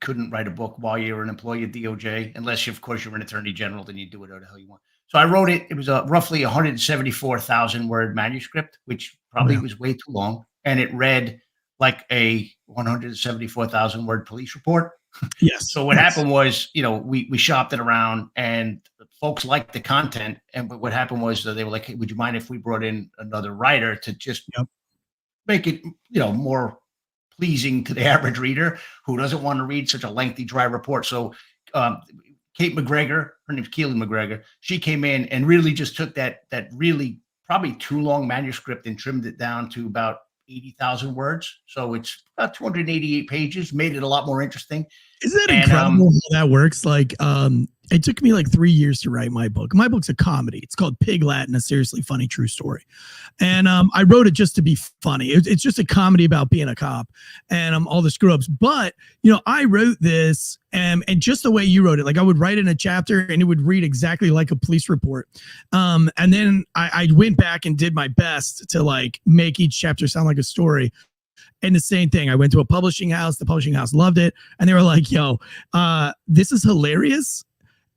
couldn't write a book while you were an employee at DOJ, unless, of course, you're an attorney general, then you do whatever the hell you want. So I wrote it. It was a roughly 174,000 word manuscript, which probably was way too long. And it read like a 174,000 word police report. Yes. So what happened was, we shopped it around, and folks liked the content. And what happened was they were like, hey, would you mind if we brought in another writer to just make it, more pleasing to the average reader who doesn't want to read such a lengthy, dry report. So Kate McGregor, her name's Keely McGregor, she came in and really just took that really probably too long manuscript and trimmed it down to about 80,000 words. So it's about 288 pages, made it a lot more interesting. Isn't that incredible how that works? Like, it took me like 3 years to write my book. My book's a comedy. It's called Pig Latin, a seriously funny true story. And I wrote it just to be funny. It's just a comedy about being a cop and all the screw ups. But, I wrote this and just the way you wrote it, like I would write in a chapter and it would read exactly like a police report. And then I went back and did my best to like make each chapter sound like a story. And the same thing, I went to a publishing house. The publishing house loved it. And they were like, yo, this is hilarious.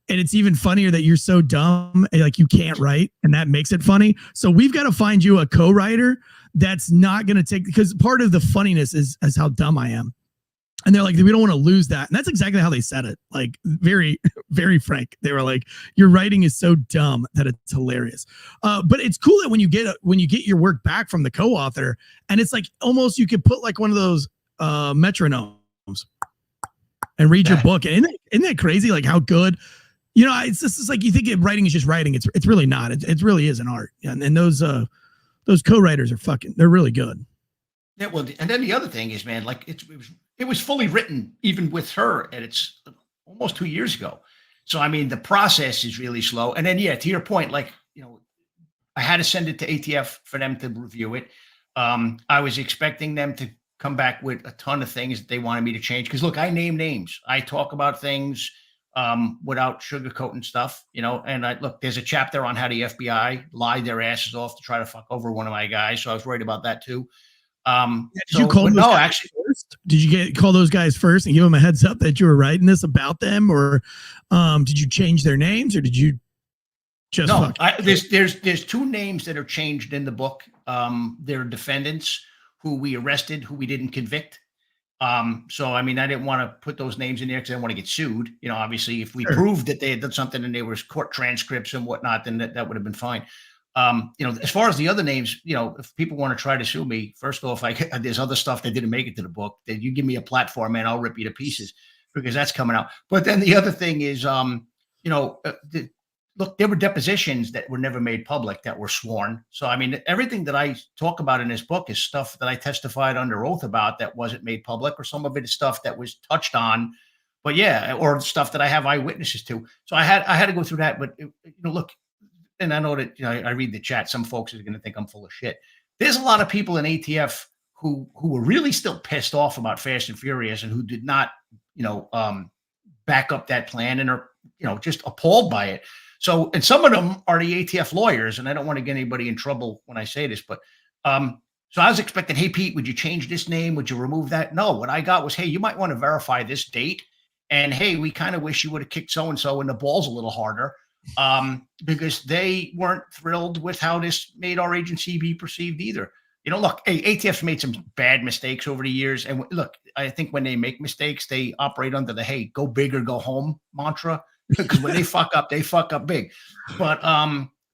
And it's even funnier that you're so dumb, like you can't write, and that makes it funny. So we've got to find you a co-writer that's not going to take, because part of the funniness is how dumb I am. And they're like, we don't want to lose that. And that's exactly how they said it. Like very, very frank. They were like, your writing is so dumb that it's hilarious. But it's cool that when you get your work back from the co-author, and it's like almost you could put like one of those metronomes and read your book. And isn't that crazy? Like how good, it's just like you think writing is just writing. It's really not. It really is an art. And those co-writers are they're really good. Yeah. Well, and then the other thing is, man, like it was fully written even with her, and it's almost 2 years ago. So, I mean, the process is really slow. And then, to your point, like, I had to send it to ATF for them to review it. I was expecting them to come back with a ton of things that they wanted me to change. Because look, I name names. I talk about things without sugarcoating stuff, and there's a chapter on how the FBI lied their asses off to try to fuck over one of my guys. So I was worried about that too. Did you call those guys first? Did you call those guys first and give them a heads up that you were writing this about them, or did you change their names, or did you just there's two names that are changed in the book. They're defendants who we arrested, who we didn't convict. So, I mean, I didn't want to put those names in there because I didn't want to get sued. Obviously, if we proved that they had done something and there was court transcripts and whatnot, then that would have been fine. As far as the other names, if people want to try to sue me, first off, there's other stuff that didn't make it to the book that you give me a platform and I'll rip you to pieces because that's coming out. But then the other thing is, look, there were depositions that were never made public that were sworn. So, I mean, everything that I talk about in this book is stuff that I testified under oath about that wasn't made public, or some of it is stuff that was touched on, but or stuff that I have eyewitnesses to. So I had to go through that. But, look, and I know that, I read the chat. Some folks are going to think I'm full of shit. There's a lot of people in ATF who were really still pissed off about Fast and Furious and who did not, back up that plan and are, just appalled by it. So, and some of them are the ATF lawyers, and I don't want to get anybody in trouble when I say this, but so I was expecting, hey, Pete, would you change this name? Would you remove that? No, what I got was, hey, you might want to verify this date. And hey, we kind of wish you would have kicked so-and-so in the balls a little harder because they weren't thrilled with how this made our agency be perceived either. Look, ATF's made some bad mistakes over the years. And look, I think when they make mistakes, they operate under the, hey, go big or go home mantra. because when they fuck up big. But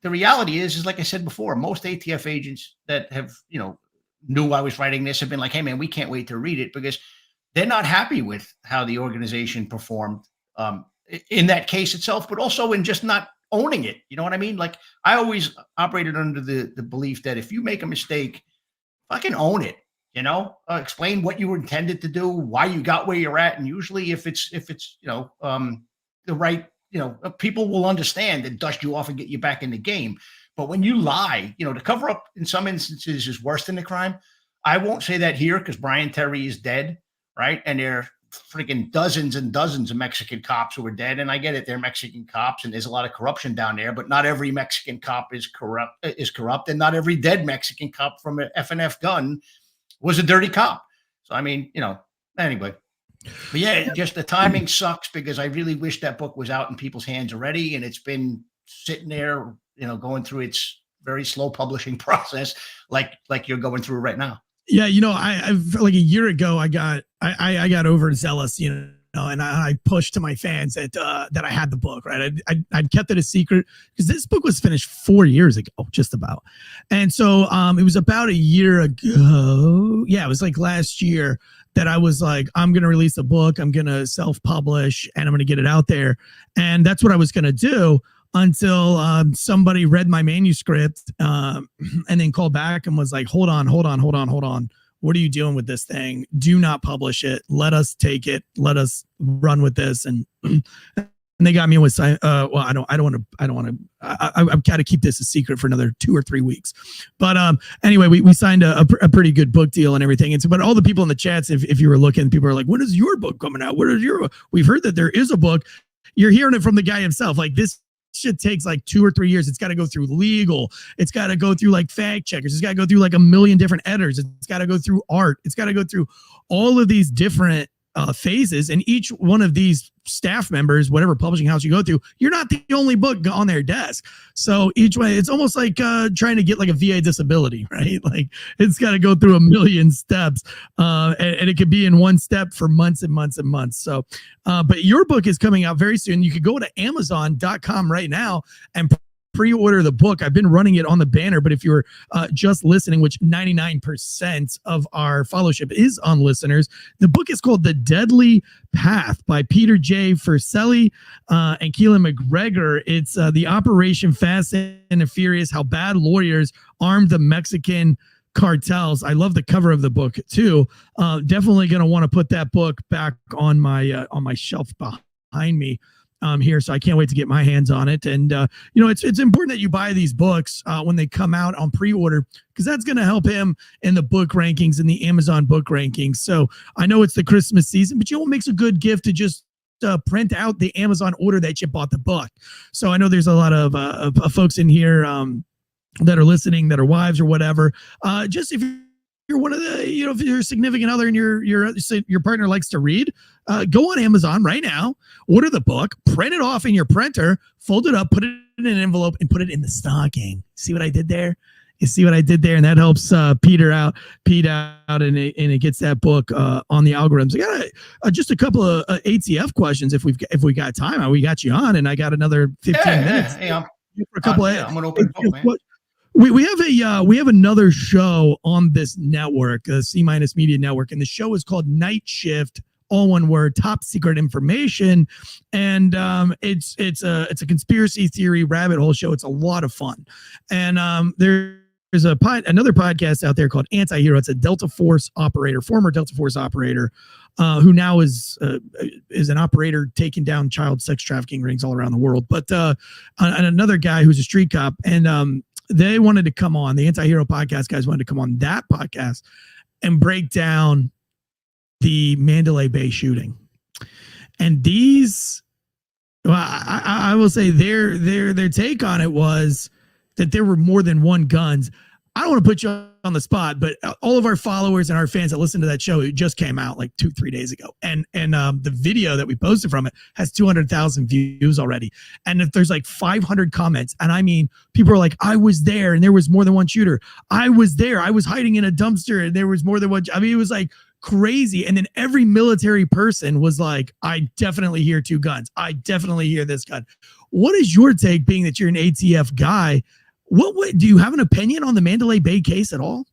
the reality is like I said before, most ATF agents that have, knew I was writing this have been like, hey man, we can't wait to read it, because they're not happy with how the organization performed in that case itself, but also in just not owning it. You know what I mean? Like, I always operated under the belief that if you make a mistake, fucking own it. Explain what you were intended to do, why you got where you're at, and usually if it's the right, people will understand and dust you off and get you back in the game. But when you lie, to cover up in some instances is worse than the crime. I won't say that here because Brian Terry is dead, right? And there are freaking dozens and dozens of Mexican cops who are dead. And I get it, they're Mexican cops and there's a lot of corruption down there, but not every Mexican cop is corrupt, and not every dead Mexican cop from an F&F gun was a dirty cop. So, I mean, anyway. But yeah, just the timing sucks, because I really wish that book was out in people's hands already. And it's been sitting there, going through its very slow publishing process, like you're going through right now. Yeah. I've like a year ago, I got overzealous, and I pushed to my fans that I had the book, right? I'd kept it a secret because this book was finished 4 years ago, just about. And so it was about a year ago. Yeah, it was like last year that I was like, I'm going to release a book. I'm going to self-publish and I'm going to get it out there. And that's what I was going to do until somebody read my manuscript and then called back and was like, hold on. What are you doing with this thing? Do not publish it. Let us take it. Let us run with this. And they got me with, well, I don't want to, I've got to keep this a secret for another 2 or 3 weeks. But anyway, we signed a pretty good book deal and everything. And so, but all the people in the chats, if you were looking, people are like, when is your book coming out? We've heard that there is a book. You're hearing it from the guy himself. Like, this shit takes like 2 or 3 years. It's got to go through legal. It's got to go through like fact checkers. It's got to go through like a million different editors. It's got to go through art. It's got to go through all of these different phases. And each one of these staff members, whatever publishing house you go to, you're not the only book on their desk. So each way, it's almost like trying to get like a VA disability, right? Like, it's got to go through a million steps, and it could be in one step for months and months and months. So, but your book is coming out very soon. You could go to Amazon.com right now and pre-order the book. I've been running it on the banner, but if you're just listening, which 99% of our fellowship is on listeners, the book is called The Deadly Path by Peter J. Forcelli and Keelan McGregor. It's the Operation Fast and Furious, How Bad Lawyers Armed the Mexican Cartels. I love the cover of the book too. Definitely going to want to put that book back on my shelf behind me here. So I can't wait to get my hands on it. And, it's important that you buy these books when they come out on pre-order, because that's going to help him in the book rankings and the Amazon book rankings. So I know it's the Christmas season, but it makes a good gift to just print out the Amazon order that you bought the book. So I know there's a lot of folks in here that are listening that are wives or whatever. Just if you're one of the, if you're a significant other and your partner likes to read, go on Amazon right now, order the book, print it off in your printer, fold it up, put it in an envelope, and put it in the stocking. See what I did there? You see what I did there? And that helps Pete out, and it gets that book on the algorithms. I got just a couple of ATF questions if we got time. We got you on, and I got another 15 minutes. For a couple of. I'm gonna open the book, man. We have another show on this network, C- Media Network, and the show is called Night Shift, all one word, top secret information, and it's a conspiracy theory rabbit hole show. It's a lot of fun, and there's another podcast out there called Anti-Hero. It's a Delta Force operator, former Delta Force operator, who now is an operator taking down child sex trafficking rings all around the world. But and another guy who's a street cop, and they wanted to come on, the Anti-Hero podcast guys wanted to come on that podcast and break down the Mandalay Bay shooting. And these, well, I will say their take on it was that there were more than one guns. I don't want to put you on the spot, but all of our followers and our fans that listen to that show, it just came out like 2-3 days ago. And the video that we posted from it has 200,000 views already. And if there's like 500 comments, and I mean, people are like, I was there and there was more than one shooter. I was there. I was hiding in a dumpster and there was more than one. I mean, it was like crazy. And then every military person was like, I definitely hear 2 guns. I definitely hear this gun. What is your take, being that you're an ATF guy? What do you have an opinion on the Mandalay Bay case at all?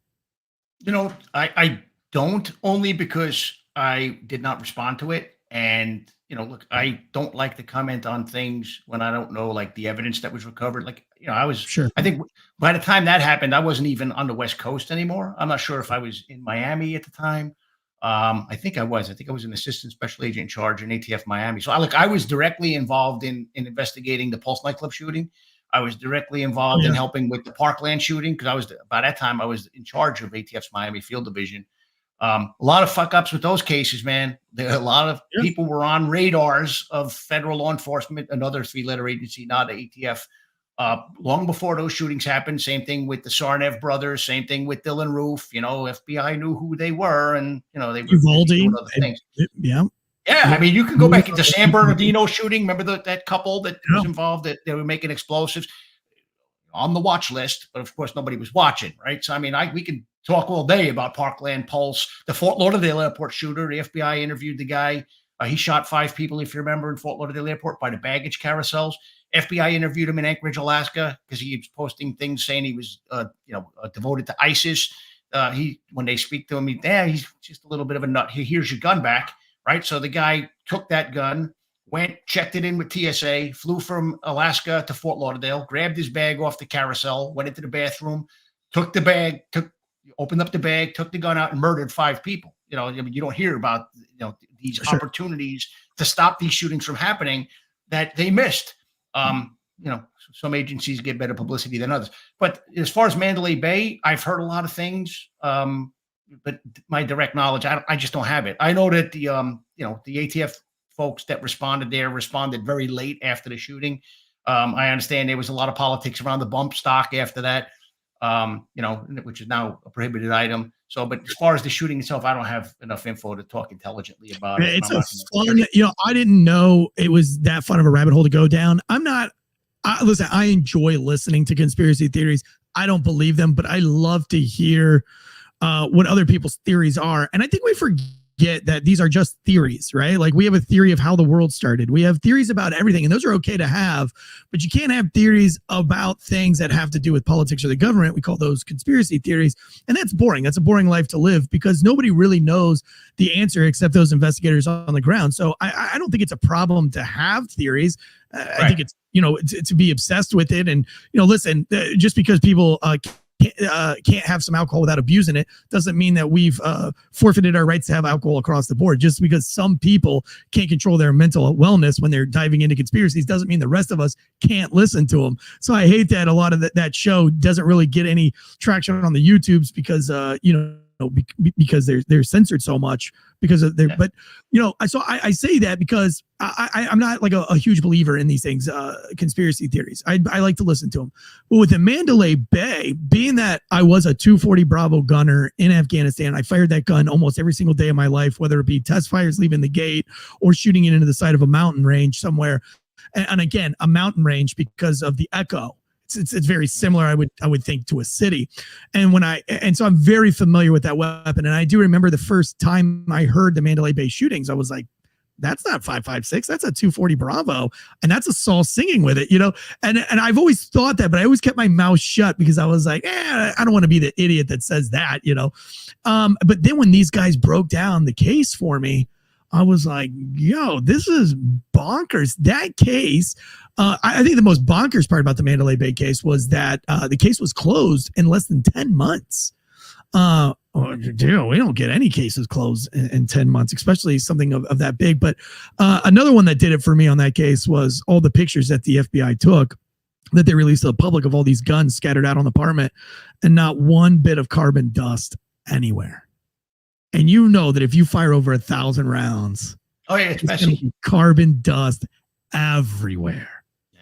You know, I don't, only because I did not respond to it. And, you know, look, I don't like to comment on things when I don't know, like, the evidence that was recovered. Like, you know, I think by the time that happened, I wasn't even on the West Coast anymore. I'm not sure if I was in Miami at the time. I think I was an assistant special agent in charge in ATF Miami. So I was directly involved in investigating the Pulse nightclub shooting. I was directly involved in helping with the Parkland shooting, because by that time I was in charge of ATF's Miami Field Division. A lot of fuck ups with those cases, man. A lot of people were on radars of federal law enforcement, another 3-letter agency, not ATF, long before those shootings happened. Same thing with the Sarnev brothers. Same thing with Dylan Roof. You know, FBI knew who they were, and you know they were doing other things. Yeah, I mean, you can go back into San Bernardino shooting. Remember that couple that was involved, that they were making explosives on the watch list, but of course nobody was watching, right? So I mean, we can talk all day about Parkland, Pulse, the Fort Lauderdale Airport shooter. The FBI interviewed the guy. He shot 5 people, if you remember, in Fort Lauderdale Airport by the baggage carousels. FBI interviewed him in Anchorage, Alaska, because he was posting things saying he was, devoted to ISIS. When they speak to him, he's just a little bit of a nut. Here's your gun back. Right. So the guy took that gun, went, checked it in with TSA, flew from Alaska to Fort Lauderdale, grabbed his bag off the carousel, went into the bathroom, took the bag, opened up the bag, took the gun out, and murdered 5 people. You know, I mean, you don't hear about, these opportunities to stop these shootings from happening that they missed. Some agencies get better publicity than others. But as far as Mandalay Bay, I've heard a lot of things. But my direct knowledge, I just don't have it. I know that the ATF folks that responded very late after the shooting. I understand there was a lot of politics around the bump stock after that, which is now a prohibited item. So, but as far as the shooting itself, I don't have enough info to talk intelligently about it. It's fun. I didn't know it was that fun of a rabbit hole to go down. Listen, I enjoy listening to conspiracy theories. I don't believe them, but I love to hear what other people's theories are. And I think we forget that these are just theories, right? Like, we have a theory of how the world started. We have theories about everything, and those are okay to have, but you can't have theories about things that have to do with politics or the government. We call those conspiracy theories. And that's boring. That's a boring life to live, because nobody really knows the answer except those investigators on the ground. So I don't think it's a problem to have theories. I think it's, to be obsessed with it. And, listen, just because people can't have some alcohol without abusing it doesn't mean that we've forfeited our rights to have alcohol across the board. Just because some people can't control their mental wellness when they're diving into conspiracies doesn't mean the rest of us can't listen to them. So I hate that a lot of that show doesn't really get any traction on the YouTubes, because because they're censored so much because of their, but so I say that because I'm not like a huge believer in these things, conspiracy theories. I like to listen to them. But with the Mandalay Bay, being that I was a 240 Bravo gunner in Afghanistan, I fired that gun almost every single day of my life, whether it be test fires leaving the gate or shooting it into the side of a mountain range somewhere. And again, a mountain range because of the echo. It's very similar, I would think, to a city. And so I'm very familiar with that weapon. And I do remember the first time I heard the Mandalay Bay shootings, I was like, that's not 5.56, that's a 240 Bravo. And that's a Saul singing with it, and I've always thought that, but I always kept my mouth shut because I was like, I don't want to be the idiot that says that, but then when these guys broke down the case for me, I was like, yo, this is bonkers. That case, I think the most bonkers part about the Mandalay Bay case was that the case was closed in less than 10 months. We don't get any cases closed in 10 months, especially something of that big. But another one that did it for me on that case was all the pictures that the FBI took that they released to the public of all these guns scattered out on the apartment, and not one bit of carbon dust anywhere. And that if you fire over 1,000 rounds, it's messy. Carbon dust everywhere. Yeah.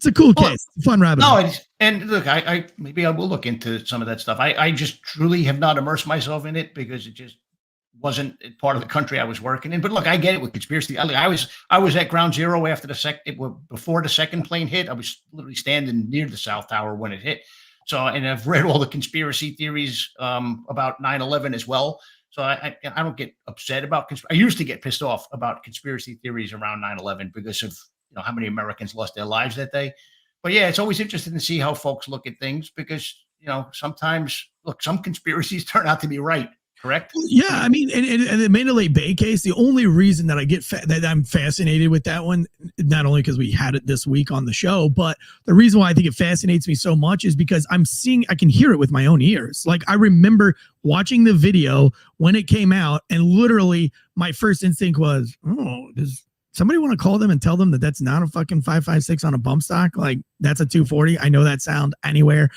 It's a cool case. Fun rabbit hole. No, and look, I maybe I will look into some of that stuff. I just truly have not immersed myself in it because it just wasn't part of the country I was working in. But look, I get it with conspiracy. I was at ground zero after before the second plane hit. I was literally standing near the South Tower when it hit. So, and I've read all the conspiracy theories about 9/11 as well. So I don't get upset about I used to get pissed off about conspiracy theories around 9/11 because of how many Americans lost their lives that day. But yeah, it's always interesting to see how folks look at things because sometimes some conspiracies turn out to be right. Correct. Yeah, I mean, and the Mandalay Bay case. The only reason that I get that I'm fascinated with that one, not only because we had it this week on the show, but the reason why I think it fascinates me so much is because I can hear it with my own ears. Like I remember watching the video when it came out, and literally my first instinct was, "Oh, does somebody want to call them and tell them that that's not a fucking 5.56 on a bump stock? Like that's a 240. I know that sound anywhere.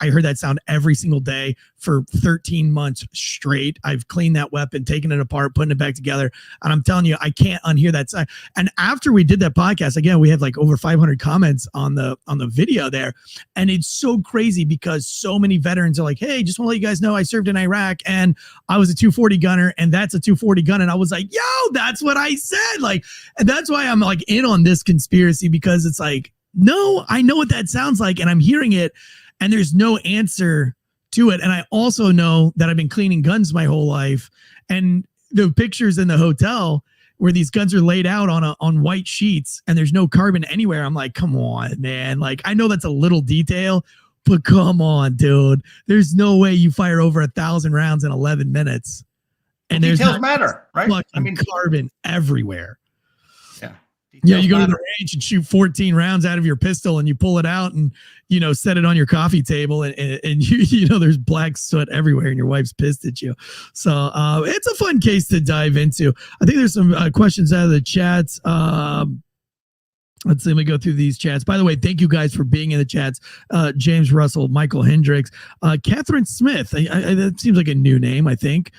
I heard that sound every single day for 13 months straight. I've cleaned that weapon, taken it apart, putting it back together. And I'm telling you, I can't unhear that sound. And after we did that podcast, again, we had like over 500 comments on the video there. And it's so crazy because so many veterans are like, hey, just want to let you guys know I served in Iraq and I was a 240 gunner and that's a 240 gun. And I was like, yo, that's what I said. Like, and that's why I'm like in on this conspiracy because it's like, no, I know what that sounds like and I'm hearing it and there's no answer to it. And I also know that I've been cleaning guns my whole life and the pictures in the hotel where these guns are laid out on white sheets and there's no carbon anywhere. I'm like, come on, man. Like, I know that's a little detail, but come on, dude. There's no way you fire over 1,000 rounds in 11 minutes. And well, details matter, right? I mean, carbon everywhere. Yeah, you go to the range and shoot 14 rounds out of your pistol and you pull it out and, set it on your coffee table and there's black soot everywhere and your wife's pissed at you. So it's a fun case to dive into. I think there's some questions out of the chats. Let's see, let me go through these chats. By the way, thank you guys for being in the chats. James Russell, Michael Hendricks, Catherine Smith. That seems like a new name, I think.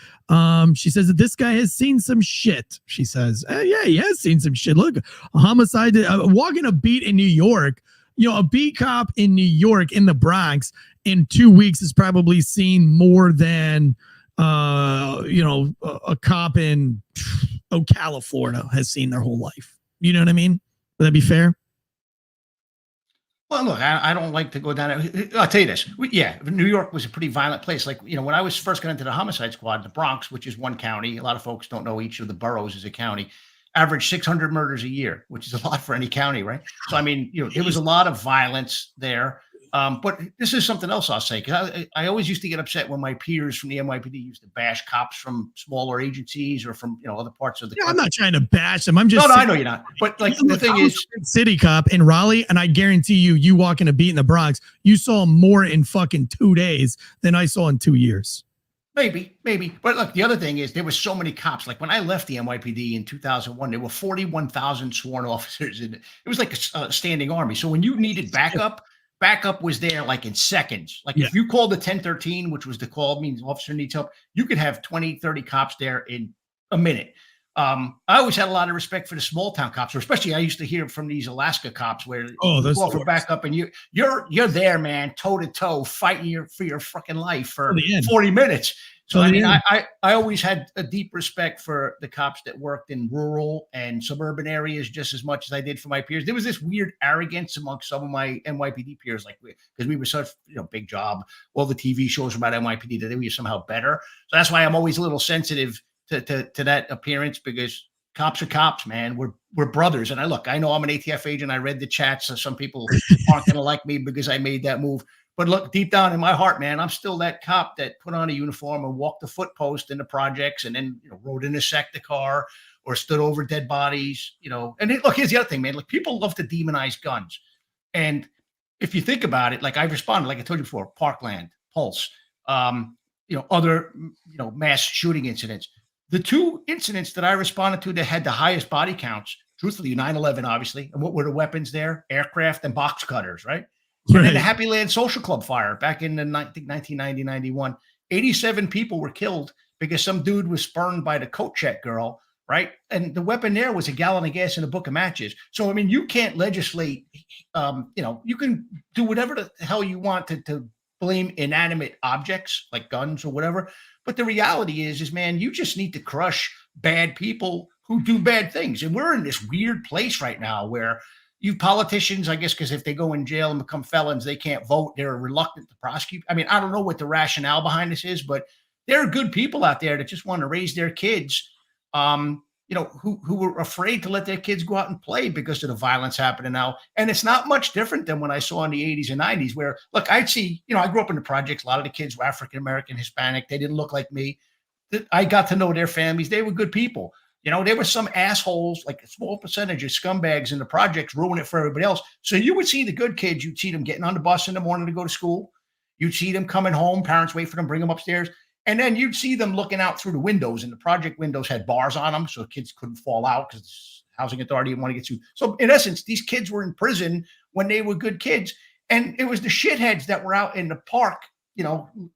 She says that this guy has seen some shit. She says, yeah, he has seen some shit. Look, a homicide, walking a beat in New York, a beat cop in New York in the Bronx in 2 weeks has probably seen more than, a cop in Ocala, Florida has seen their whole life. You know what I mean? Would that be fair? Well, look, I don't like to go down. I'll tell you this. New York was a pretty violent place. Like, when I was first going into the homicide squad, the Bronx, which is one county, a lot of folks don't know each of the boroughs is a county, averaged 600 murders a year, which is a lot for any county, right? So, I mean, there was a lot of violence there. But this is something else I'll say, because I always used to get upset when my peers from the NYPD used to bash cops from smaller agencies or from other parts of the country. I'm not trying to bash them. I'm just no, I know you're not. But like the thing is, city cop in Raleigh, and I guarantee you walking a beat in the Bronx, you saw more in fucking 2 days than I saw in 2 years. Maybe. But look, the other thing is there were so many cops. Like when I left the NYPD in 2001, there were 41,000 sworn officers. And it was like a standing army. So when you needed backup was there like in seconds. Like if you called the 1013, which was the call means officer needs help, you could have 20, 30 cops there in a minute. I always had a lot of respect for the small town cops, or especially I used to hear from these Alaska cops where you call for backup and you're there, man, toe to toe, fighting for your fucking life for 40 minutes. So I mean, I always had a deep respect for the cops that worked in rural and suburban areas just as much as I did for my peers. There was this weird arrogance amongst some of my NYPD peers, like because we were such big job, all the TV shows about NYPD that they were somehow better. So that's why I'm always a little sensitive to that appearance, because cops are cops, man. We're brothers. And I know I'm an ATF agent. I read the chats. So some people aren't going to like me because I made that move. But look, deep down in my heart, man, I'm still that cop that put on a uniform and walked the foot post in the projects and then rode in a sector car or stood over dead bodies, And look, here's the other thing, man. Like people love to demonize guns. And if you think about it, like I've responded, like I told you before, Parkland, Pulse, other, mass shooting incidents. The two incidents that I responded to that had the highest body counts, truthfully, 9/11, obviously. And what were the weapons there? Aircraft and box cutters, right? And then the Happy Land Social Club fire back in 1990, 91. 87 people were killed because some dude was spurned by the coat check girl, right? And the weapon there was a gallon of gas and a book of matches. So, I mean, you can't legislate, you can do whatever the hell you want to blame inanimate objects like guns or whatever. But the reality is, man, you just need to crush bad people who do bad things. And we're in this weird place right now where you politicians, I guess, because if they go in jail and become felons, they can't vote. They're reluctant to prosecute. I mean, I don't know what the rationale behind this is, but there are good people out there that just want to raise their kids, who were afraid to let their kids go out and play because of the violence happening now. And it's not much different than when I saw in the 80s and 90s where, look, I'd see, I grew up in the projects. A lot of the kids were African-American, Hispanic. They didn't look like me. I got to know their families. They were good people. There were some assholes, like a small percentage of scumbags in the projects ruin it for everybody else. So you would see the good kids. You'd see them getting on the bus in the morning to go to school. You'd see them coming home. Parents wait for them, bring them upstairs. And then you'd see them looking out through the windows, and the project windows had bars on them so kids couldn't fall out because the housing authority didn't want to get sued. So in essence, these kids were in prison when they were good kids. And it was the shitheads that were out in the park,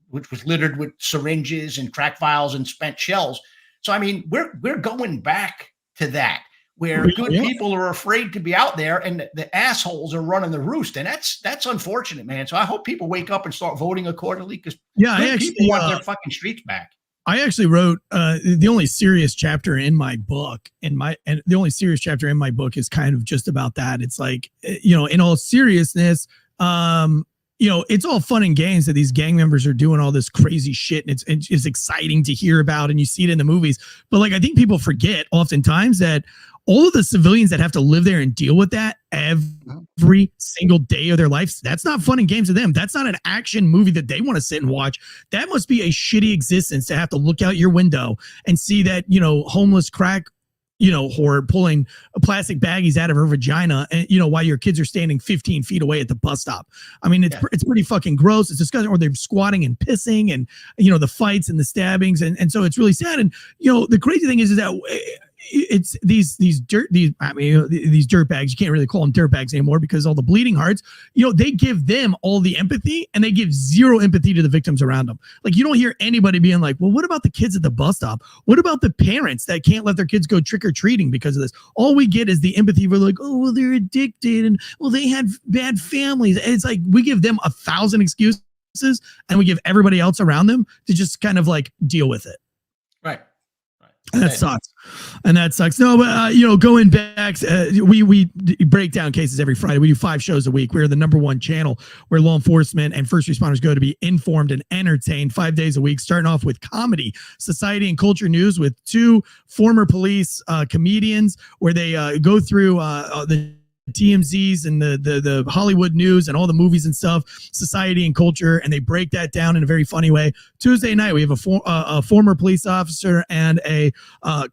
which was littered with syringes and crack vials and spent shells. So, I mean, we're going back to that where good people are afraid to be out there and the assholes are running the roost. And that's unfortunate, man. So I hope people wake up and start voting accordingly because people want their fucking streets back. I actually wrote the only serious chapter in my book, and the only serious chapter in my book is kind of just about that. It's like, in all seriousness, it's all fun and games that these gang members are doing all this crazy shit, and it's exciting to hear about, and you see it in the movies. But like, I think people forget oftentimes that all of the civilians that have to live there and deal with that every single day of their lives, that's not fun and games to them. That's not an action movie that they want to sit and watch. That must be a shitty existence to have to look out your window and see that, homeless crack whore pulling plastic baggies out of her vagina, and while your kids are standing 15 feet away at the bus stop. I mean, it's pretty fucking gross. It's disgusting. Or they're squatting and pissing, and the fights and the stabbings, and so it's really sad. And the crazy thing is that it's these dirtbags. You can't really call them dirtbags anymore because all the bleeding hearts. They give them all the empathy, and they give zero empathy to the victims around them. Like, you don't hear anybody being like, "Well, what about the kids at the bus stop? What about the parents that can't let their kids go trick or treating because of this?" All we get is the empathy. We're like, "Oh, well, they're addicted, and well, they had bad families." And it's like we give them 1,000 excuses, and we give everybody else around them to just kind of like deal with it. Right. And that sucks. No, but going back, we break down cases every Friday. We do 5 shows a week. We're the #1 channel where law enforcement and first responders go to be informed and entertained 5 days a week, starting off with comedy, society, and culture news with 2 former police comedians, where they go through the TMZs and the Hollywood news and all the movies and stuff, society and culture, and they break that down in a very funny way. Tuesday night, we have a former police officer and a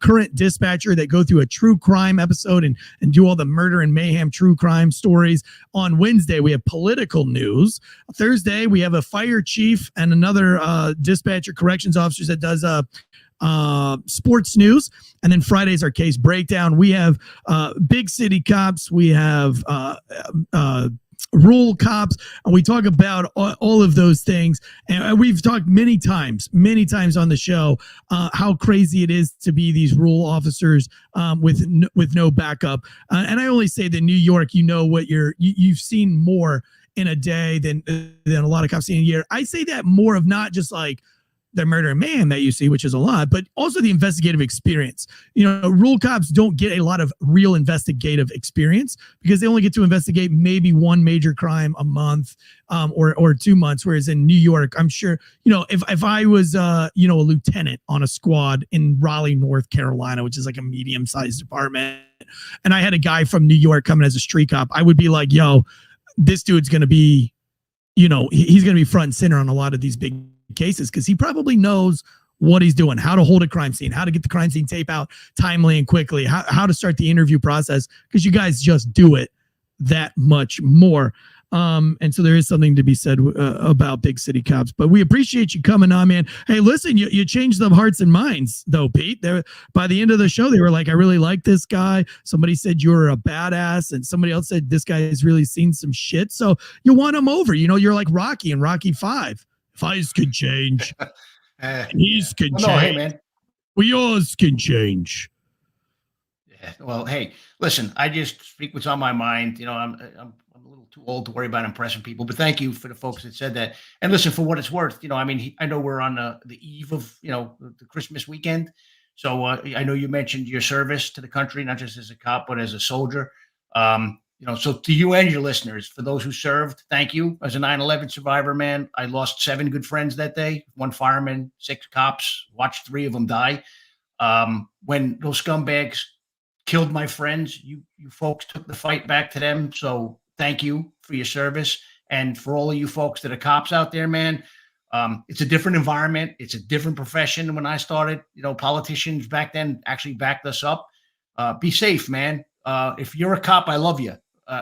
current dispatcher that go through a true crime episode and do all the murder and mayhem true crime stories. On Wednesday, we have political news. Thursday, we have a fire chief and another dispatcher corrections officer that does sports news. And then Friday's our case breakdown. We have big city cops, we have rural cops, and we talk about all of those things. And we've talked many times on the show how crazy it is to be these rural officers with no backup. And I only say that New York, what you've seen more in a day than a lot of cops see in a year. I say that more of not just like the murder and mayhem that you see, which is a lot, but also the investigative experience. Rural cops don't get a lot of real investigative experience because they only get to investigate maybe one major crime a month or 2 months. Whereas in New York, I'm sure, if I was, a lieutenant on a squad in Raleigh, North Carolina, which is like a medium-sized department, and I had a guy from New York coming as a street cop, I would be like, yo, this dude's going to be, he's going to be front and center on a lot of these big cases because he probably knows what he's doing, how to hold a crime scene, how to get the crime scene tape out timely and quickly, how to start the interview process, because you guys just do it that much more. And so there is something to be said about big city cops, but we appreciate you coming on, man. Hey, listen, you changed the hearts and minds though, Pete. By the end of the show, they were like, I really like this guy. Somebody said you were a badass, and somebody else said this guy has really seen some shit. So you want him over, you're like Rocky in Rocky 5. If eyes can change, knees can change. Hey, man. We yours can change. Well, hey, listen, I just speak what's on my mind. I'm a little too old to worry about impressing people, but thank you for the folks that said that. And listen, for what it's worth, I mean, I know we're on the eve of, the Christmas weekend. So I know you mentioned your service to the country, not just as a cop, but as a soldier. So to you and your listeners, for those who served, thank you. As a 9/11 survivor, man, I lost 7 good friends that day. 1 fireman, 6 cops, watched 3 of them die. When those scumbags killed my friends, you folks took the fight back to them. So thank you for your service. And for all of you folks that are cops out there, man, it's a different environment. It's a different profession than when I started. Politicians back then actually backed us up. Be safe, man. If you're a cop, I love you.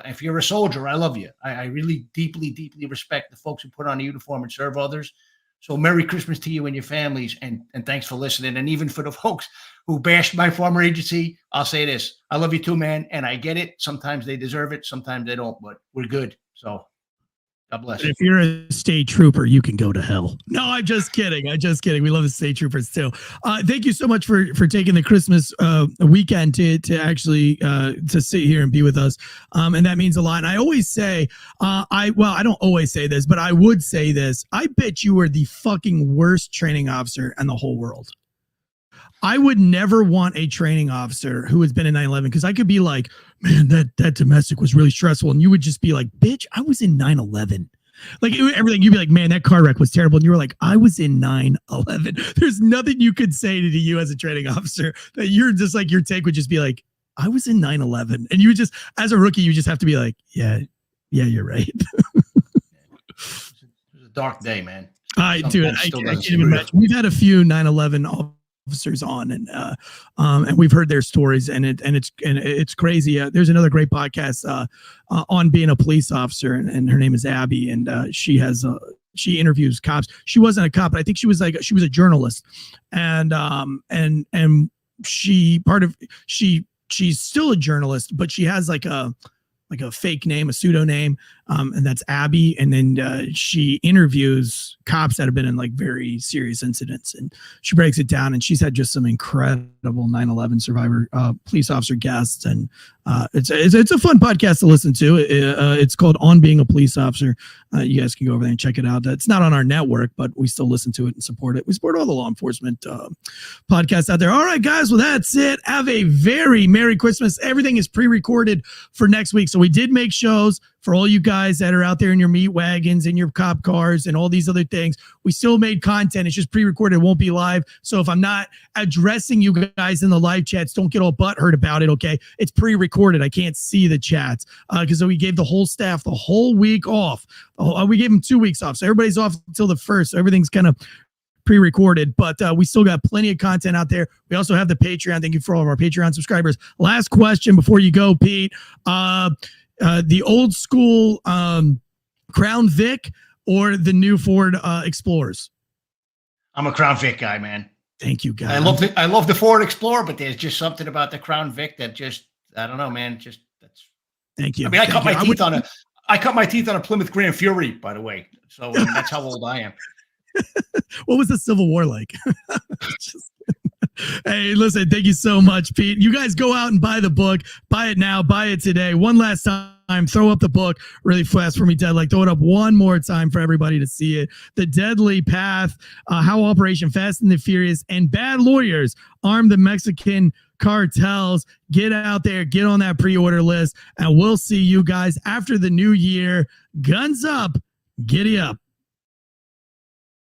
If you're a soldier, I love you. I really deeply, deeply respect the folks who put on a uniform and serve others. So Merry Christmas to you and your families, and thanks for listening. And even for the folks who bashed my former agency, I'll say this. I love you too, man, and I get it. Sometimes they deserve it. Sometimes they don't, but we're good. So God bless. If you're a state trooper, you can go to hell. No, I'm just kidding. We love the state troopers too. Thank you so much for taking the Christmas weekend to actually to sit here and be with us. And that means a lot. And I always say, I don't always say this, but I would say this. I bet you were the fucking worst training officer in the whole world. I would never want a training officer who has been in 9/11, because I could be like, man, that domestic was really stressful. And you would just be like, bitch, I was in 9/11. Like everything, you'd be like, man, that car wreck was terrible. And you were like, I was in 9/11. There's nothing you could say to you as a training officer that you're just like, your take would just be like, I was in 9/11. And you would just, as a rookie, you just have to be like, yeah, you're right. It was a dark day, man. I can't even imagine. We've had a few 9/11 officers on, and we've heard their stories, and it's crazy. There's another great podcast on being a police officer, and her name is Abby, and she interviews cops. She wasn't a cop, but I think she was a journalist, and she's still a journalist, but she has like a fake name, a pseudonym, and that's Abby. And then she interviews cops that have been in like very serious incidents, and she breaks it down. And she's had just some incredible 9/11 survivor police officer guests, and it's a fun podcast to listen to. It's called On Being a Police Officer. You guys can go over there and check it out. It's not on our network, but we still listen to it and support it. We support all the law enforcement podcasts out there. All right, guys. Well, that's it. Have a very Merry Christmas. Everything is pre-recorded for next week. So we did make shows for all you guys that are out there in your meat wagons and your cop cars and all these other things. We still made content. It's just pre-recorded. It won't be live. So if I'm not addressing you guys in the live chats, don't get all butthurt about it, okay? It's pre-recorded. I can't see the chats because we gave the whole staff the whole week off. We gave them 2 weeks off. So everybody's off until the 1st. So everything's kind of pre-recorded, but we still got plenty of content out there. We also have the Patreon. Thank you for all of our Patreon subscribers. Last question before you go, Pete. The old school Crown Vic or the new Ford Explorers? I'm a Crown Vic guy, man. Thank you, guys. I love the Ford Explorer, but there's just something about the Crown Vic that just, I don't know, man. Thank you. I mean, I cut my teeth on a Plymouth Grand Fury, by the way. So that's how old I am. What was the Civil War like? Hey, listen, thank you so much, Pete. You guys go out and buy the book. Buy it now. Buy it today. One last time. Throw up the book really fast for me, Ted. Like, throw it up one more time for everybody to see it. The Deadly Path, how Operation Fast and the Furious and Bad Lawyers Arm the Mexican Cartels. Get out there. Get on that pre-order list. And we'll see you guys after the new year. Guns up. Giddy up.